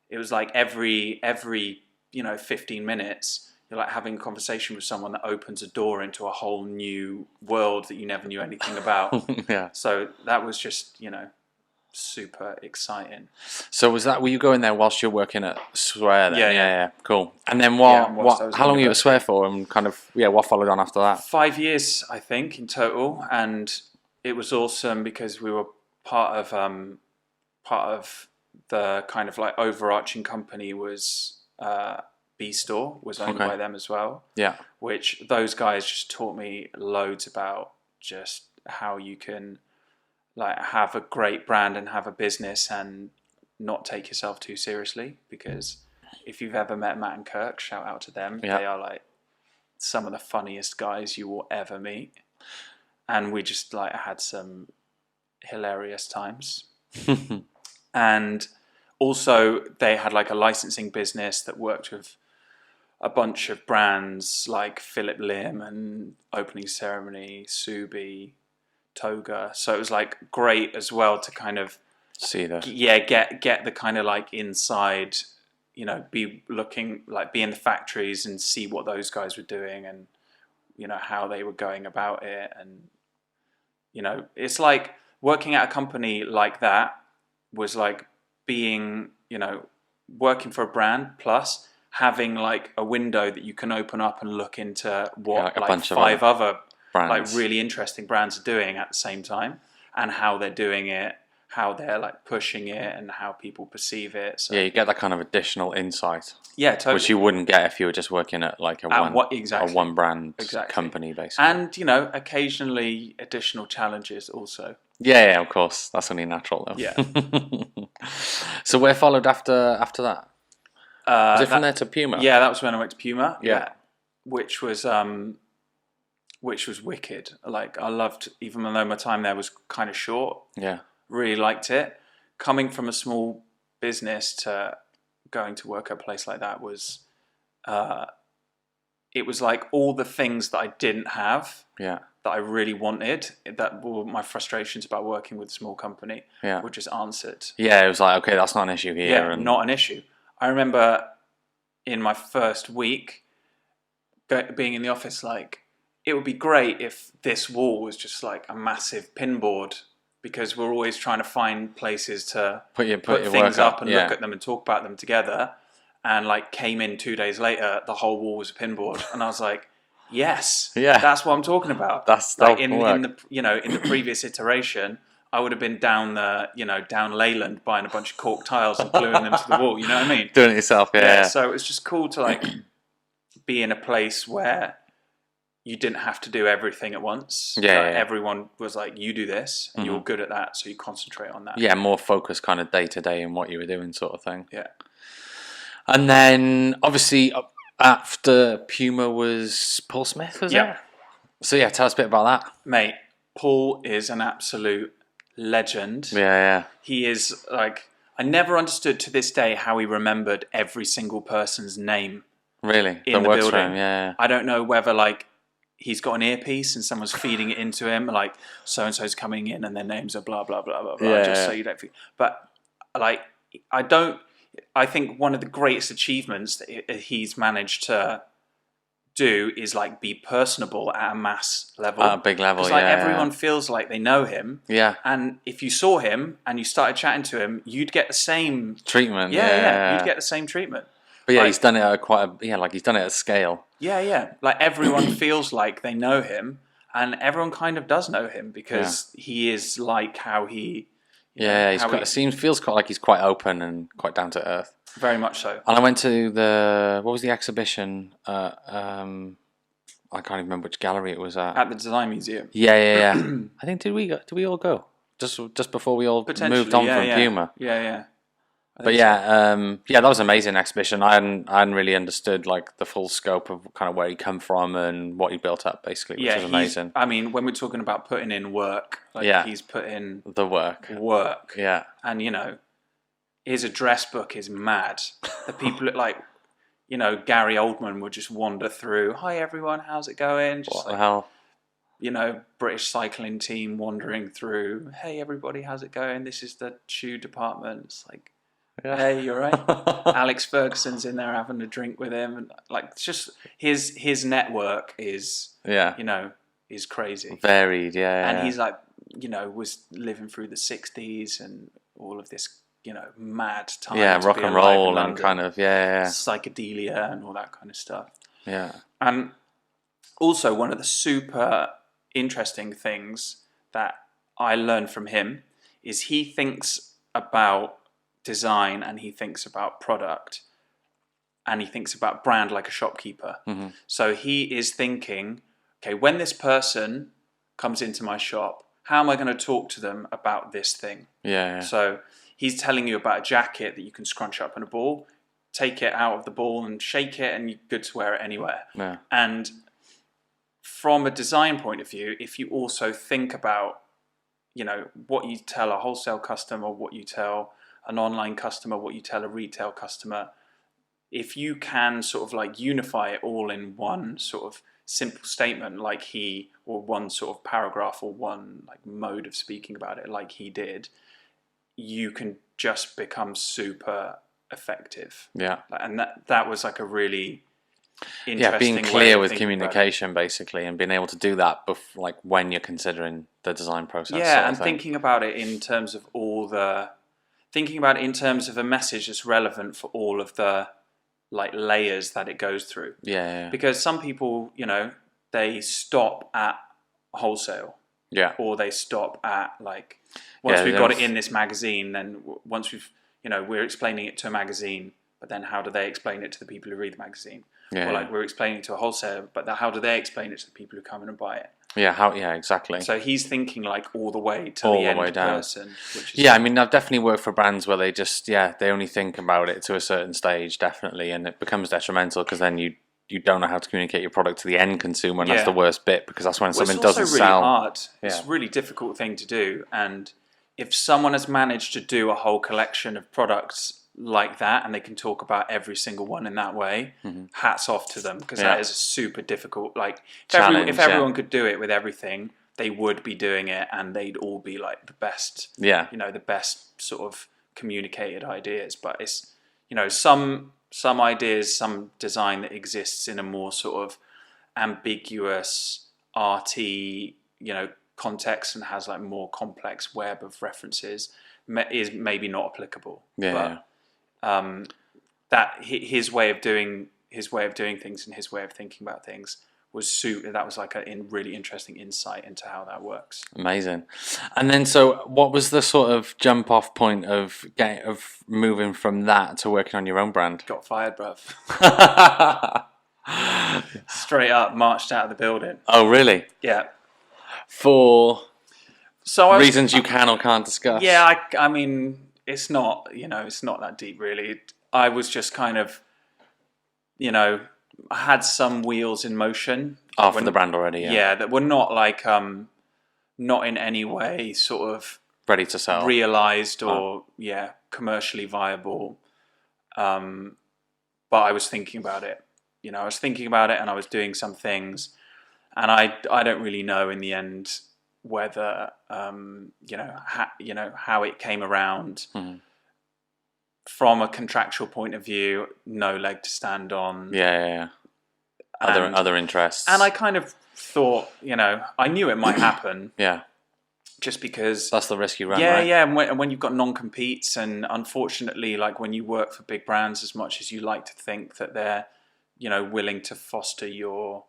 It was like every 15 minutes, you're like having a conversation with someone that opens a door into a whole new world that you never knew anything about. Yeah. So that was just, super exciting. So were you going there whilst you're working at Swear then? Yeah. Cool. And then how long were you at Swear for, and kind of what followed on after that? 5 years, I think, in total, and it was awesome because we were part of the kind of like overarching company was B Store was owned by them as well. Yeah. Which those guys just taught me loads about just how you can like have a great brand and have a business and not take yourself too seriously. Because if you've ever met Matt and Kirk, shout out to them. Yeah. They are like some of the funniest guys you will ever meet. And we just like had some hilarious times. And also they had like a licensing business that worked with a bunch of brands like Philip Lim and Opening Ceremony, Subi, Toga. So it was like great as well to kind of see that. Get the kind of like inside, be looking like be in the factories and see what those guys were doing and how they were going about it. And it's like working at a company like that was like being working for a brand plus having like a window that you can open up and look into what like 5 other brands, like really interesting brands are doing at the same time, and how they're doing it, how they're like pushing it, and how people perceive it. So you get that kind of additional insight. Yeah, totally. Which you wouldn't get if you were just working at like a one brand company, basically. And occasionally additional challenges also. Yeah, of course. That's only natural though. Yeah. So where followed after that? Was it from there to Puma? Yeah, that was when I went to Puma. Yeah. Which was which was wicked. Like I loved, even though my time there was kind of short. Yeah. Really liked it. Coming from a small business to going to work at a place like that was, it was like all the things that I didn't have. Yeah. That I really wanted, that were my frustrations about working with a small company, were just answered. Yeah, it was like, okay, that's not an issue here. Yeah, not an issue. I remember in my first week being in the office, like, it would be great if this wall was just like a massive pinboard, because we're always trying to find places to put things up and look at them and talk about them together. And like came in 2 days later, the whole wall was a pinboard, and I was like, yes, that's what I'm talking about. That's like in the in the previous iteration, I would have been down Leyland buying a bunch of cork tiles and gluing them to the wall. You know what I mean? Doing it yourself, yeah. So it was just cool to like be in a place where you didn't have to do everything at once. Everyone was like, you do this, and you're good at that, so you concentrate on that. Yeah, more focused kind of day to day in what you were doing, sort of thing. Yeah. And then obviously after Puma was Paul Smith, was it? So yeah, tell us a bit about that. Mate, Paul is an absolute legend. Yeah. He is like, I never understood to this day how he remembered every single person's name. Really? In the building. For him, yeah. I don't know whether like he's got an earpiece and someone's feeding it into him, like so and so's coming in and their names are blah blah blah blah blah, so you don't. But like, I think one of the greatest achievements that he's managed to do is like be personable at a mass level, at a big level. Because like everyone feels like they know him. Yeah. And if you saw him and you started chatting to him, you'd get the same treatment. Yeah. You'd get the same treatment. But yeah, like, he's done it at he's done it at scale. Yeah. Like everyone feels like they know him, and everyone kind of does know him because he is like how he. Feels quite like he's quite open and quite down to earth. Very much so. And I went to what was the exhibition? I can't even remember which gallery it was at. At the Design Museum. Yeah. I think did we all go just before we all moved on from Puma? Yeah. But that was an amazing exhibition. I hadn't really understood like the full scope of kind of where he come from and what he built up, basically, which was amazing. I mean, when we're talking about putting in work, he's put in the work. Yeah. And his address book is mad. The people like, Gary Oldman would just wander through. Hi everyone, how's it going? Just what the hell? British cycling team wandering through. Hey everybody, how's it going? This is the shoe department. It's like, hey, you're right. Alex Ferguson's in there having a drink with him, and like it's just his network is is crazy, varied, and he's like was living through the 60s and all of this mad time, rock and roll and kind of psychedelia and all that kind of stuff. And also one of the super interesting things that I learned from him is he thinks about design and he thinks about product and he thinks about brand like a shopkeeper. So he is thinking, okay, when this person comes into my shop, how am I going to talk to them about this thing? So he's telling you about a jacket that you can scrunch up in a ball, take it out of the ball and shake it, and you're good to wear it anywhere. And from a design point of view, if you also think about what you tell a wholesale customer, what you tell an online customer, what you tell a retail customer, if you can sort of like unify it all in one sort of simple statement or one sort of paragraph or one like mode of speaking about it like he did, you can just become super effective. And that was like a really interesting being clear with communication basically, and being able to do that like when you're considering the design process. And thinking about it in terms of a message that's relevant for all of the like layers that it goes through. Because some people, they stop at wholesale. Or they stop at like, once we've got it in this magazine, then once we're explaining it to a magazine, but then how do they explain it to the people who read the magazine? Or like we're explaining it to a wholesaler, but how do they explain it to the people who come in and buy it? Exactly. So he's thinking like all the way to the end person. Which is I mean, I've definitely worked for brands where they only think about it to a certain stage, definitely, and it becomes detrimental because then you you don't know how to communicate your product to the end consumer, and that's the worst bit, because that's when something it's doesn't also really sell. hard. It's a really difficult thing to do, and if someone has managed to do a whole collection of products like that, and they can talk about every single one in that way, hats off to them, because that is a super difficult, like, if everyone could do it with everything, they would be doing it, and they'd all be like the best, the best sort of communicated ideas. But it's, some ideas, some design that exists in a more sort of ambiguous, arty, context, and has like more complex web of references, is maybe not applicable. That his way of doing things and his way of thinking about things that was like a really interesting insight into how that works. Amazing. And then, so what was the sort of jump off point of moving from that to working on your own brand? Got fired, bruv. Straight up marched out of the building. Oh, really? Yeah. For reasons you can or can't discuss. Yeah, I mean, it's not, it's not that deep, really. I was just kind of, I had some wheels in motion. For the brand already, yeah. Yeah, that were not like, not in any way sort of ready to sell, realized, or commercially viable. But I was thinking about it. I was thinking about it, and I was doing some things, and I don't really know in the end whether how it came around. From a contractual point of view, no leg to stand on. Other interests. And I kind of thought, I knew it might happen. Just because that's the risk you run, right? And when you've got non-competes, and unfortunately, like when you work for big brands, as much as you like to think that they're, willing to foster your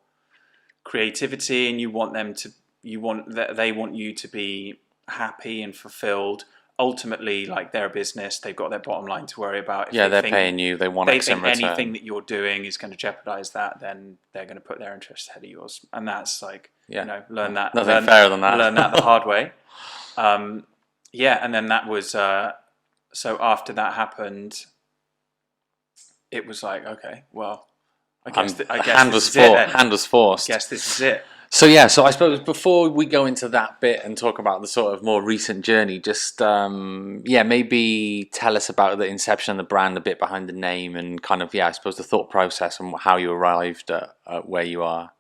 creativity, and they want you to be happy and fulfilled. Ultimately, like, they're a business, they've got their bottom line to worry about. If they're paying you, they want X in return. Anything that you're doing is going to jeopardize that, then they're going to put their interests ahead of yours. And that's like, learn that. Nothing fairer than that. Learn that the hard way. And then that was, so after that happened, it was like, okay, well, I guess hand was forced. I guess this is it. So so I suppose before we go into that bit and talk about the sort of more recent journey, just maybe tell us about the inception of the brand, a bit behind the name, and kind of I suppose the thought process and how you arrived at where you are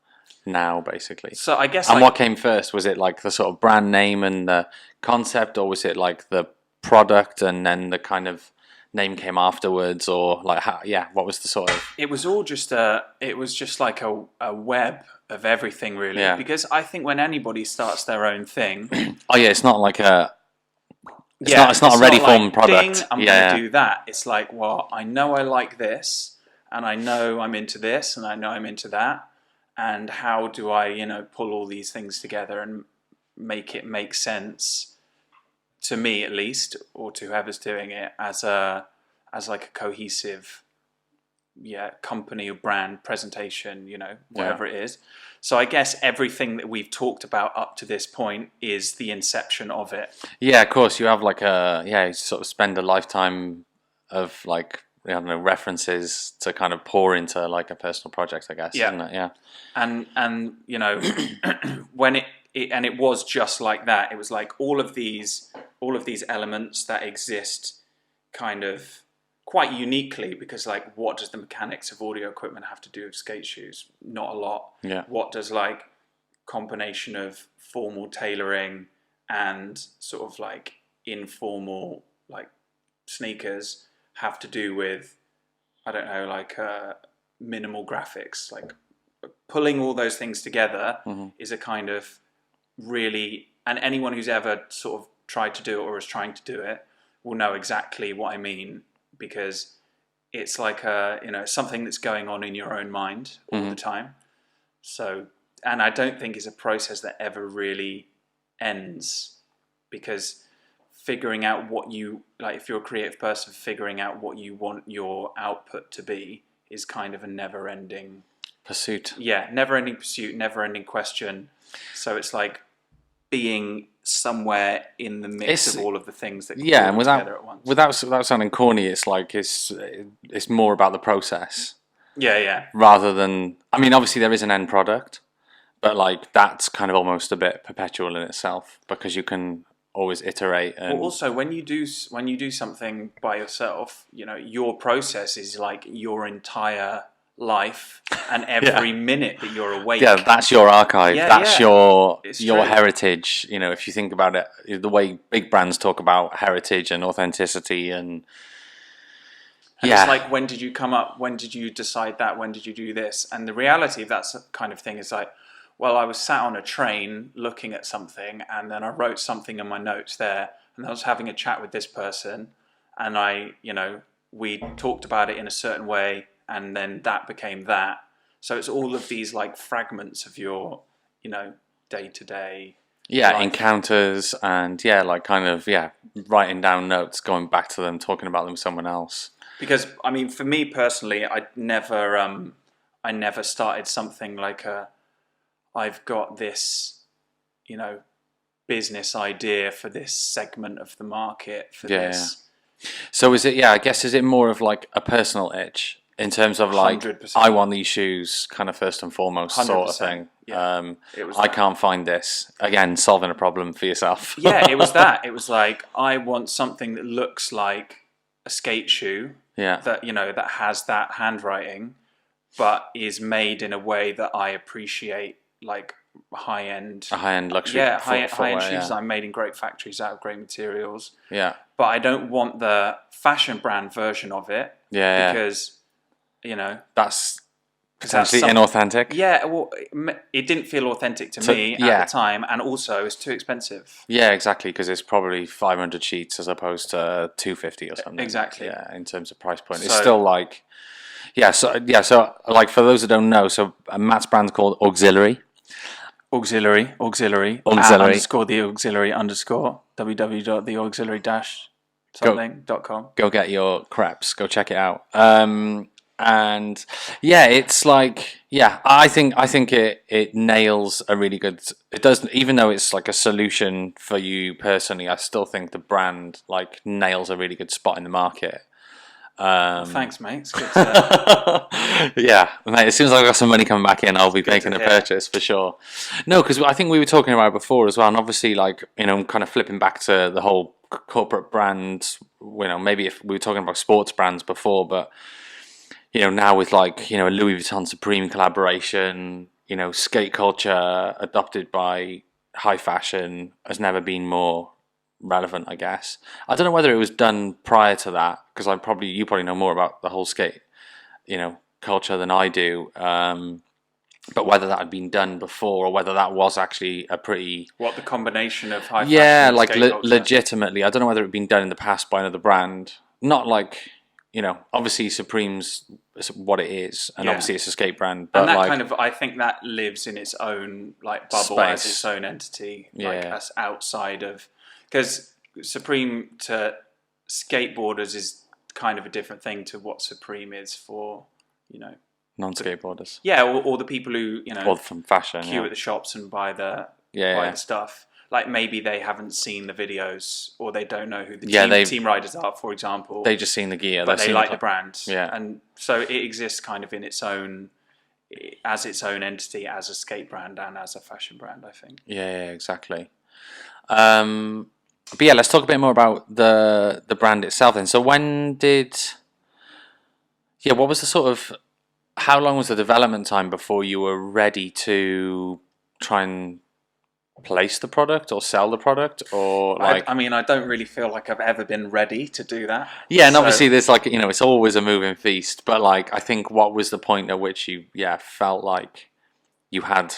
now, basically. So I guess, and what came first? Was it like the sort of brand name and the concept, or was it like the product and then the kind of name came afterwards, or like how? What was the sort of? It was all just like a web of everything, really. Because I think when anybody starts their own thing, it's not like a. It's not a ready formed product. Ding, I'm going to do that. It's like, well, I know I like this, and I know I'm into this, and I know I'm into that, and how do I, pull all these things together and make it make sense to me, at least, or to whoever's doing it, as like a cohesive company or brand presentation, whatever it is. So I guess everything that we've talked about up to this point is the inception of it. Yeah, of course. You have like you sort of spend a lifetime of like, I don't know, references to kind of pour into like a personal project, I guess. Isn't it? Yeah. And when it was just like that. It was like all of these elements that exist kind of quite uniquely, because like, what does the mechanics of audio equipment have to do with skate shoes? Not a lot. What does like combination of formal tailoring and sort of like informal like sneakers have to do with, I don't know, like minimal graphics? Like, pulling all those things together is a kind of really, and anyone who's ever sort of tried to do it or is trying to do it will know exactly what I mean, because it's like something that's going on in your own mind all the time. So, and I don't think it's a process that ever really ends, because figuring out what you like, if you're a creative person, figuring out what you want your output to be is kind of a never-ending pursuit. Never-ending pursuit, never-ending question. So it's like being somewhere in the mix of all of the things that come and together at once. Without sounding corny, it's like it's more about the process. Yeah. rather than, I mean, obviously there is an end product, but like that's kind of almost a bit perpetual in itself because you can always iterate. And Well, also when you do something by yourself, you know, your process is like your entire life and every minute that you're awake. yeah, that's your archive. Yeah, That's yeah. It's your true. heritage. You know, if you think about it, the way big brands talk about heritage and authenticity, and It's like, when did you come up? When did you decide that? When did you do this? And the reality of that kind of thing is like, well, I was sat on a train looking at something, and then I wrote something in my notes there, and I was having a chat with this person, and we talked about it in a certain way, and then that became that. So it's all of these like fragments of your, day to day. encounters, and like kind of writing down notes, going back to them, talking about them with someone else. Because I mean, for me personally, I never started something like I've got this, business idea for this segment of the market for this. So is it? I guess is it more of like a personal itch in terms of like 100%. I want these shoes, kind of first and foremost, sort of 100%. thing. Yeah. It was I that. can't find this. Again, solving a problem for yourself. Yeah, it was that. It was like, I want something that looks like a skate shoe. Yeah. That that has that handwriting, but is made in a way that I appreciate, like A high-end luxury. high-end footwear, shoes design made in great factories out of great materials. Yeah. But I don't want the fashion brand version of it. Yeah. Because That's potentially inauthentic. Yeah, well, it didn't feel authentic to me at the time, and also it's too expensive. Yeah, exactly, because it's probably 500 sheets as opposed to 250 or something. Exactly. Yeah, in terms of price point, it's still like, So like for those that don't know, so Matt's brand's called Auxiliary. Auxiliary. Underscore the auxiliary underscore www.theauxiliary-something.com. Go get your creps. Go check it out. And it's like, I think it nails a really good. It does, even though it's like a solution for you personally. I still think the brand like nails a really good spot in the market. Thanks, mate. It's good to... mate. As soon as I've got some money coming back in, I'll be making a purchase for sure. No, because I think we were talking about it before as well, and obviously, like, kind of flipping back to the whole corporate brand. Maybe if we were talking about sports brands before, but now with like a Louis Vuitton Supreme collaboration, skate culture adopted by high fashion has never been more relevant, I guess. I don't know whether it was done prior to that, because you probably know more about the whole skate, culture than I do. But whether that had been done before, or whether that was actually a pretty the combination of high fashion and like skate culture. legitimately. I don't know whether it had been done in the past by another brand. Not like obviously Supreme's what it is, and obviously it's a skate brand. But and that like, kind of, I think that lives in its own like bubble, as its own entity, like as outside of. Because Supreme to skateboarders is kind of a different thing to what Supreme is for, non-skateboarders. Yeah, or the people who or from fashion, queue at the shops and buy the stuff. Like maybe they haven't seen the videos, or they don't know who the team riders are, for example. They've just seen the gear, but they like the brand. Yeah, and so it exists kind of in its own entity, as a skate brand and as a fashion brand, I think. Yeah, exactly. But let's talk a bit more about the brand itself then. So what was the sort of, how long was the development time before you were ready to try and place the product or sell the product? Or like, I mean, I don't really feel like I've ever been ready to do that. Yeah, and obviously there's like, it's always a moving feast, but like, I think what was the point at which you felt like you had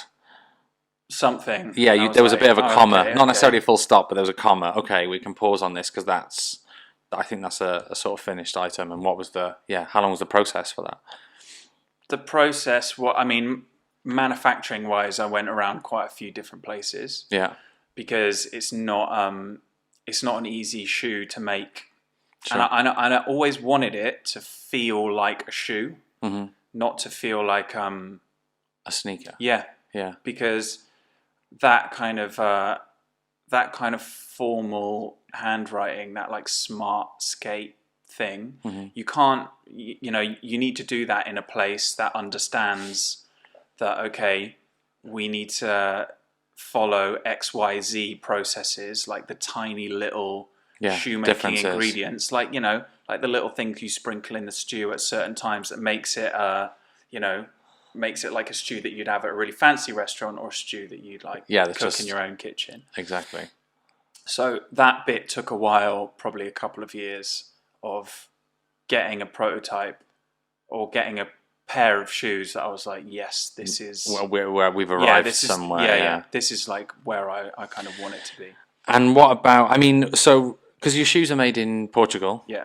something? There was a bit of a comma, not necessarily a full stop, but there was a comma. Okay, we can pause on this, because I think that's a sort of finished item. And what was how long was the process for that? The process, manufacturing wise, I went around quite a few different places. Yeah, because it's not an easy shoe to make. Sure. And I always wanted it to feel like a shoe, not to feel like a sneaker. Yeah, because that kind of formal handwriting, that like smart skate thing. Mm-hmm. You can't, you know, you need to do that in a place that understands that, okay, we need to follow XYZ processes, like the tiny little shoemaking ingredients, like, you know, like the little things you sprinkle in the stew at certain times that makes it, you know, makes it like a stew that you'd have at a really fancy restaurant, or a stew that you'd like cook in your own kitchen. Exactly. So that bit took a while, probably a couple of years of getting a prototype or getting a pair of shoes that I was like, yes, this is where we've arrived somewhere. This is like where I kind of want it to be. And what about, I mean, so because your shoes are made in Portugal. Yeah.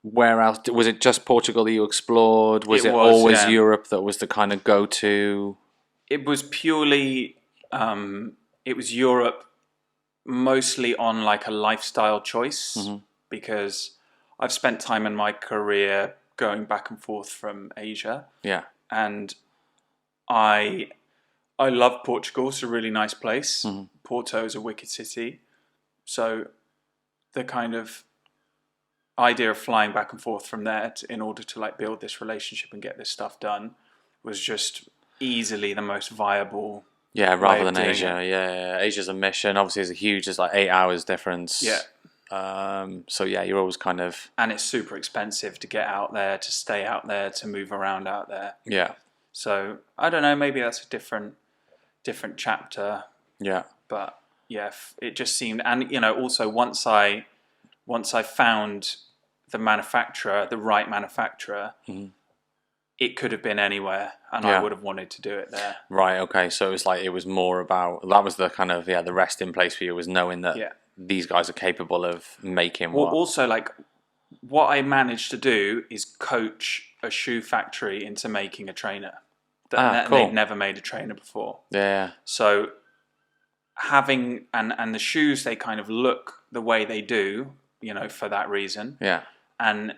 Where else was it? Just Portugal that you explored? Was it always Europe that was the kind of go-to? It was purely it was Europe, mostly on like a lifestyle choice, because I've spent time in my career going back and forth from Asia. Yeah. And I love Portugal. It's a really nice place. Porto is a wicked city. So the kind of idea of flying back and forth from there in order to like build this relationship and get this stuff done was just easily the most viable. Yeah, rather than Asia. Yeah, Asia's a mission. Obviously, it's a huge. It's like 8 hours difference. Yeah. So yeah, you're always kind of. And it's super expensive to get out there, to stay out there, to move around out there. Yeah. So I don't know. Maybe that's a different chapter. Yeah. But yeah, it just seemed, and you know, also once I found the manufacturer, the right manufacturer. It could have been anywhere, and I would have wanted to do it there. Right. Okay. So it was more about, that was the kind of the rest in place for you, was knowing that these guys are capable of making. Well, also like what I managed to do is coach a shoe factory into making a trainer. Cool. They'd never made a trainer before. Yeah. So having and the shoes, they kind of look the way they do, you know, for that reason. Yeah. And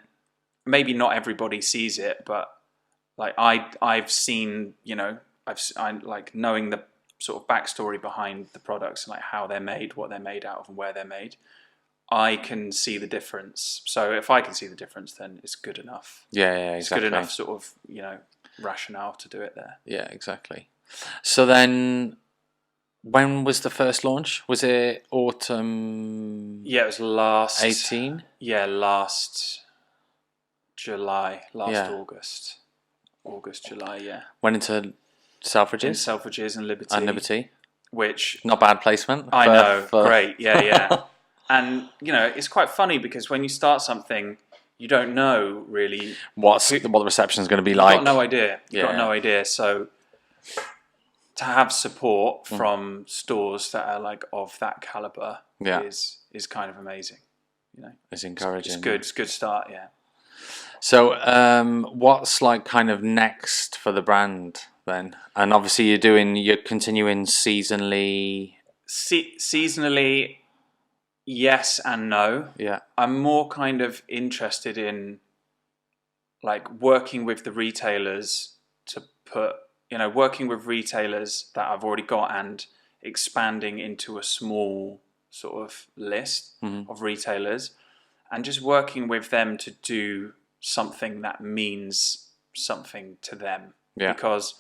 maybe not everybody sees it, but like I've seen, you know, I like knowing the sort of backstory behind the products and like how they're made, what they're made out of, and where they're made. I can see the difference. So if I can see the difference, then it's good enough. Yeah, exactly. It's good enough sort of, you know, rationale to do it there. Yeah, exactly. So then, when was the first launch? Was it autumn? Yeah, it was last 18. Yeah, last July, August, July. Yeah. Went into Selfridges. In Selfridges and Liberty. And Liberty. Which not bad placement. I know, great. Yeah. And you know, it's quite funny because when you start something, you don't know really what the reception is going to be like. You've got no idea. You've got no idea. So to have support from stores that are like of that caliber is kind of amazing. You know, it's encouraging. It's good. It's a good start. Yeah. So, what's like kind of next for the brand then? And obviously, you're continuing seasonally. Seasonally, yes and no. Yeah. I'm more kind of interested in like working with the retailers to put, you know, working with retailers that I've already got and expanding into a small sort of list of retailers, and just working with them to do something that means something to them. Yeah. Because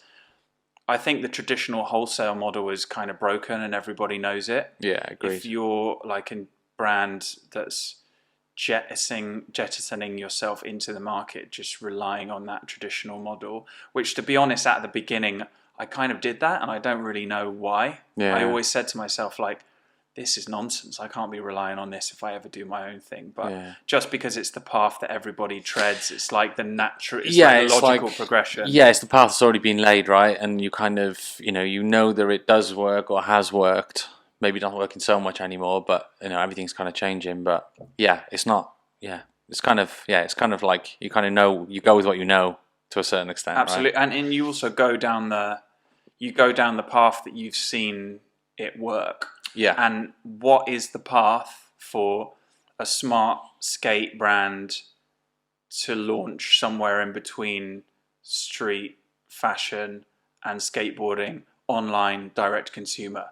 I think the traditional wholesale model is kind of broken and everybody knows it. Yeah, agreed. If you're like a brand that's jettisoning yourself into the market, just relying on that traditional model, which to be honest, at the beginning, I kind of did that and I don't really know why. Yeah. I always said to myself, like, this is nonsense. I can't be relying on this if I ever do my own thing. But just because it's the path that everybody treads, it's like the natural, it's like the logical progression. Yeah, it's the path that's already been laid, right? And you kind of, you know that it does work or has worked. Maybe not working so much anymore, but you know, everything's kind of changing. But yeah, it's not. Yeah, it's kind of like you kind of know, you go with what you know to a certain extent. Absolutely, right? and you also go down the path that you've seen it work. Yeah. And what is the path for a smart skate brand to launch somewhere in between street fashion and skateboarding, online, direct consumer?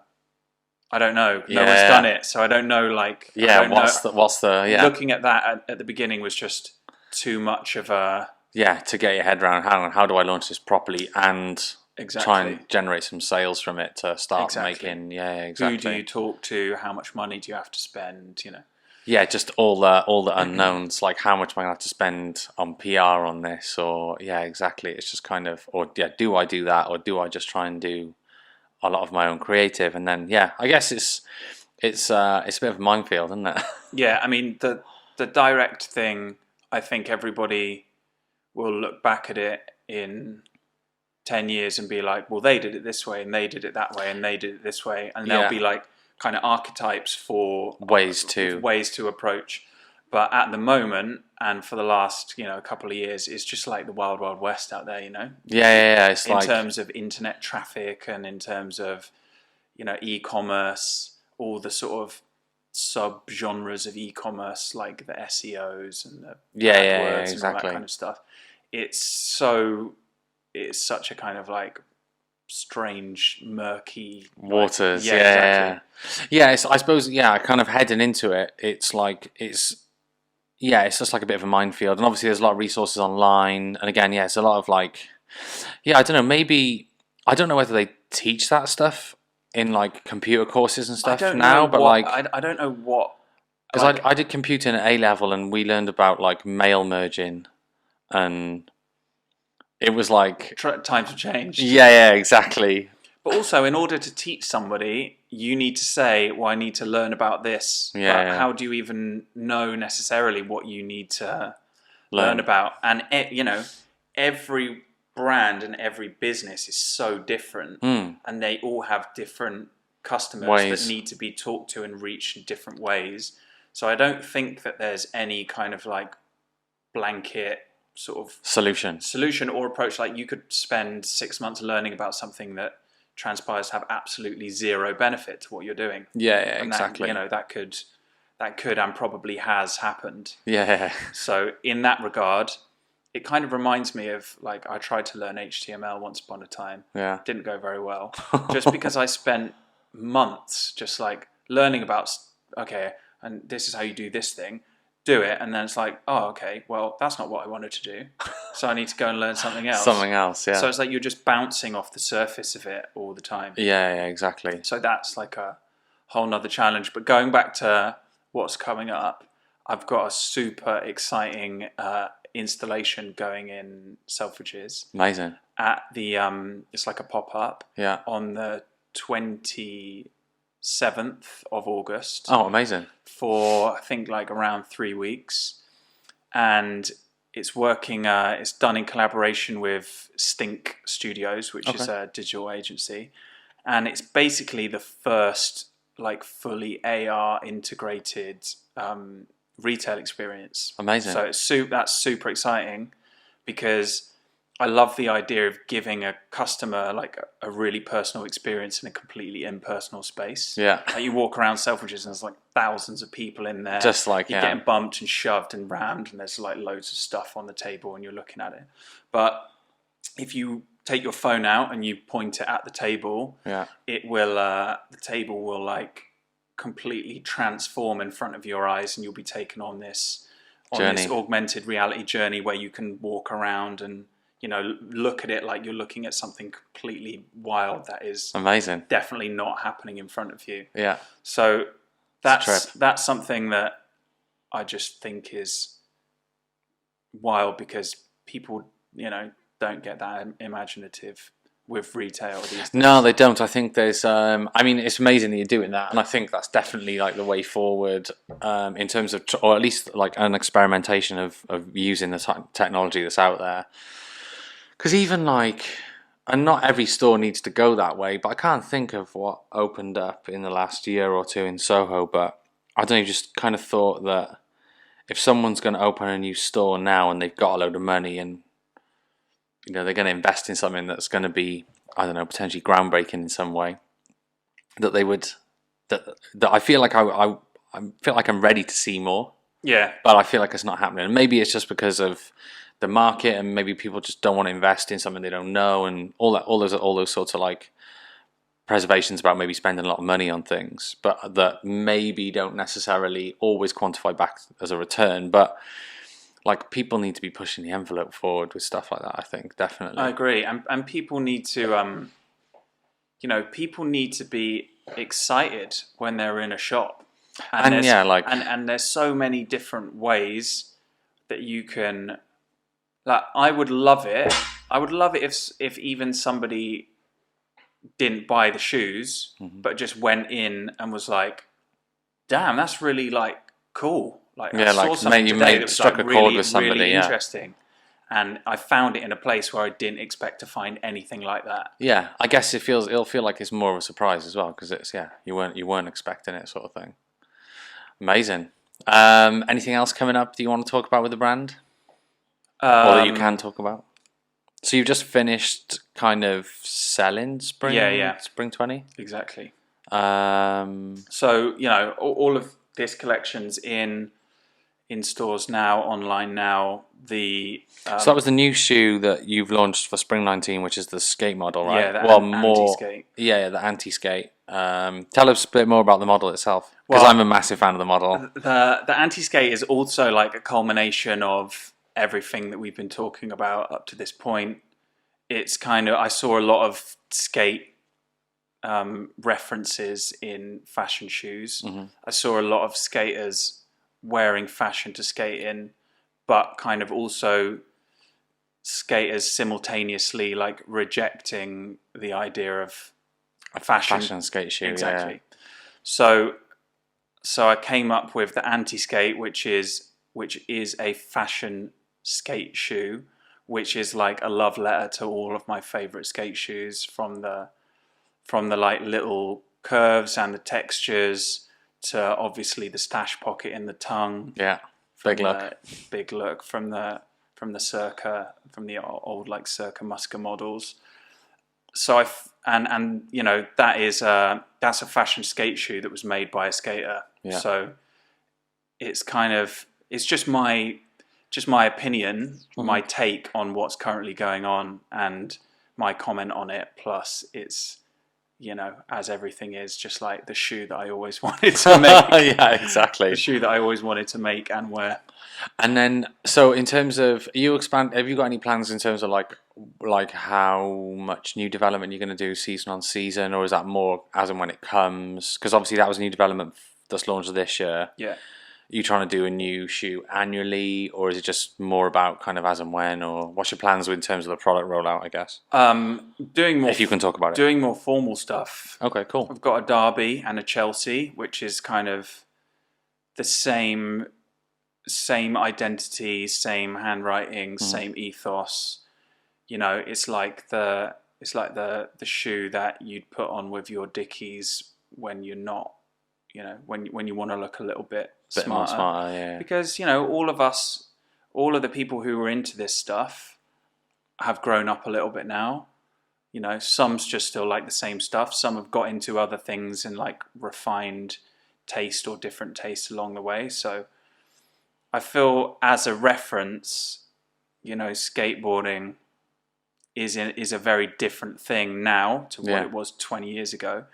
I don't know. No Yeah. one's done it, so I don't know. Like, I Yeah, don't know. what's the yeah. Looking at that at the beginning was just too much of a Yeah, to get your head around how do I launch this properly and try exactly. and generate some sales from it to start Exactly. making. Yeah, exactly. Who do you talk to? How much money do you have to spend? You know. Yeah, just all the unknowns, like how much am I gonna have to spend on PR on this, or yeah, exactly. It's just kind of, or yeah, do I do that, or do I just try and do a lot of my own creative, and then yeah, I guess it's a bit of a minefield, isn't it? Yeah, I mean the direct thing. I think everybody will look back at it in 10 years and be like, well, they did it this way, and they did it that way, and they did it this way, and there'll be like kind of archetypes for ways to approach. But at the moment, and for the last a couple of years, it's just like the wild wild west out there. Yeah. It's in terms of internet traffic and in terms of e-commerce, all the sort of sub-genres of e-commerce, like the SEOs and the AdWords and all that kind of stuff. It's such a kind of like strange, murky waters. Like, exactly. Yeah. I suppose kind of heading into it. It's like it's just like a bit of a minefield, and obviously there's a lot of resources online, and again, it's a lot of like, I don't know, maybe I don't know whether they teach that stuff in like computer courses and stuff now, but I don't know what, because I did computing at A level, and we learned about like mail merging, and it was like times have changed. Yeah, exactly. But also, in order to teach somebody, you need to say, well, I need to learn about this. Yeah. How do you even know necessarily what you need to learn about? And, every brand and every business is so different. And they all have different customers that need to be talked to and reached in different ways. So I don't think that there's any kind of like blanket sort of solution or approach. Like, you could spend 6 months learning about something that transpires to have absolutely zero benefit to what you're doing. Yeah, and exactly. That could and probably has happened. Yeah. So in that regard, it kind of reminds me of, like, I tried to learn HTML once upon a time. Yeah. Didn't go very well. Just because I spent months just like learning about, okay, and this is how you do this thing. Do it, and then it's like, oh, okay, well, that's not what I wanted to do, so I need to go and learn something else. Yeah. So it's like you're just bouncing off the surface of it all the time. Yeah, exactly. So that's like a whole nother challenge. But going back to what's coming up, I've got a super exciting installation going in Selfridges. Amazing. At the it's like a pop-up. Yeah. On the 27th of August. Oh, amazing. For I think like around 3 weeks, and it's working. It's done in collaboration with Stink Studios, which is a digital agency, and it's basically the first like fully AR integrated retail experience. Amazing. So that's super exciting, because I love the idea of giving a customer like a really personal experience in a completely impersonal space. Yeah. Like, you walk around Selfridges and there's like thousands of people in there. Just like, you're getting bumped and shoved and rammed, and there's like loads of stuff on the table and you're looking at it. But if you take your phone out and you point it at the table, it will the table will like completely transform in front of your eyes, and you'll be taken on this augmented reality journey where you can walk around and look at it like you're looking at something completely wild that is amazing, definitely not happening in front of you. Yeah. So that's something that I just think is wild, because people, don't get that imaginative with retail these days. No, they don't. I think there's, I mean, it's amazing that you're doing that, and I think that's definitely like the way forward in terms of, or at least like an experimentation of using the technology that's out there. Because even like, and not every store needs to go that way, but I can't think of what opened up in the last year or two in Soho, but I don't know, just kind of thought that if someone's going to open a new store now and they've got a load of money and, they're going to invest in something that's going to be, I don't know, potentially groundbreaking in some way, that they would, that I feel like I feel like I'm ready to see more. Yeah. But I feel like it's not happening. And maybe it's just because of the market, and maybe people just don't want to invest in something they don't know, and all those sorts of like preservation's about maybe spending a lot of money on things, but that maybe don't necessarily always quantify back as a return. But like, people need to be pushing the envelope forward with stuff like that. I think definitely. I agree, and people need to, people need to be excited when they're in a shop. And and there's so many different ways that you can. Like, I would love it. I would love it if even somebody didn't buy the shoes, but just went in and was like, "Damn, that's really like cool." Like, I saw something today that was struck like a chord really, with somebody, really interesting, and I found it in a place where I didn't expect to find anything like that. Yeah, I guess it'll feel like it's more of a surprise as well, because it's you weren't expecting it, sort of thing. Amazing. Anything else coming up? Do you want to talk about with the brand, or that you can talk about? So you've just finished kind of selling spring, spring 20. Exactly. So all of this collection's in stores now, online now. So that was the new shoe that you've launched for spring 19, which is the skate model, right? Yeah, anti-skate. Yeah, the anti-skate. Tell us a bit more about the model itself, because I'm a massive fan of the model. The anti-skate is also like a culmination of everything that we've been talking about up to this point. It's kind of, I saw a lot of skate references in fashion shoes. I saw a lot of skaters wearing fashion to skate in, but kind of also skaters simultaneously like rejecting the idea of a fashion skate shoe. Exactly. Yeah. So I came up with the anti-skate, which is a fashion skate shoe, which is like a love letter to all of my favorite skate shoes, from the like little curves and the textures to obviously the stash pocket in the tongue. Yeah, big look from the old like Circa Musca models. So that's a fashion skate shoe that was made by a skater. Yeah. So it's just my opinion, my take on what's currently going on, and my comment on it. Plus, it's, as everything is, just like the shoe that I always wanted to make. Yeah, exactly. The shoe that I always wanted to make and wear. And then, so in terms of, have you got any plans in terms of like how much new development you're going to do season on season, or is that more as and when it comes? Because obviously that was a new development that's launched this year. Yeah. Are you trying to do a new shoe annually, or is it just more about kind of as and when, or what's your plans in terms of the product rollout, I guess? Doing more. If you can talk about it. Doing more formal stuff. Okay, cool. I've got a Derby and a Chelsea, which is kind of the same identity, same handwriting, same ethos. It's like the shoe that you'd put on with your Dickies when you're not, when you want to look a little bit smarter. More smarter, yeah. Because all of the people who were into this stuff have grown up a little bit now. Some's just still like the same stuff. Some have got into other things and like refined taste or different tastes along the way. So I feel, as a reference, skateboarding is a very different thing now to what it was 20 years ago.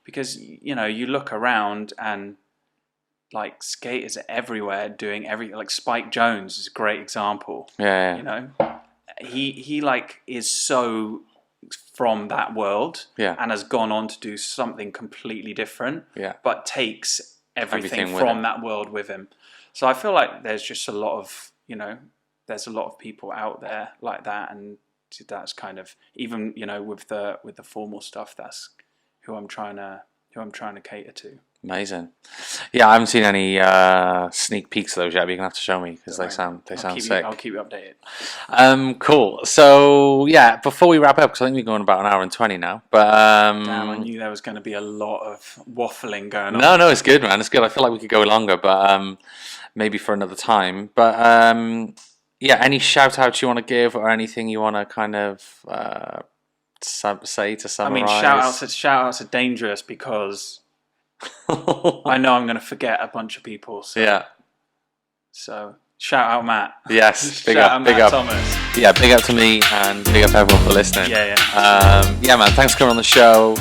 Because, you look around and like skaters are everywhere doing everything. Like Spike Jonze is a great example. Yeah. He like is so from that world and has gone on to do something completely different. Yeah. But takes everything from that world with him. So I feel like there's just a lot of, there's a lot of people out there like that, and that's kind of, even, with the formal stuff, that's who I'm trying to cater to. Amazing. Yeah, I haven't seen any sneak peeks of those yet, but you're gonna have to show me, because they sound sick. I'll keep you updated. Cool. So yeah, before we wrap up, because I think we're going about an hour and 20 now. But damn, I knew there was going to be a lot of waffling going on. No, it's good, man. It's good. I feel like we could go longer, but maybe for another time. But yeah, any shout outs you want to give, or anything you want to kind of say to summarize? I mean, shout outs are dangerous, because I know I'm going to forget a bunch of people. So. Yeah. So shout out Matt. Yes, big up Thomas. Yeah, big up to me, and big up everyone for listening. Yeah, man. Thanks for coming on the show.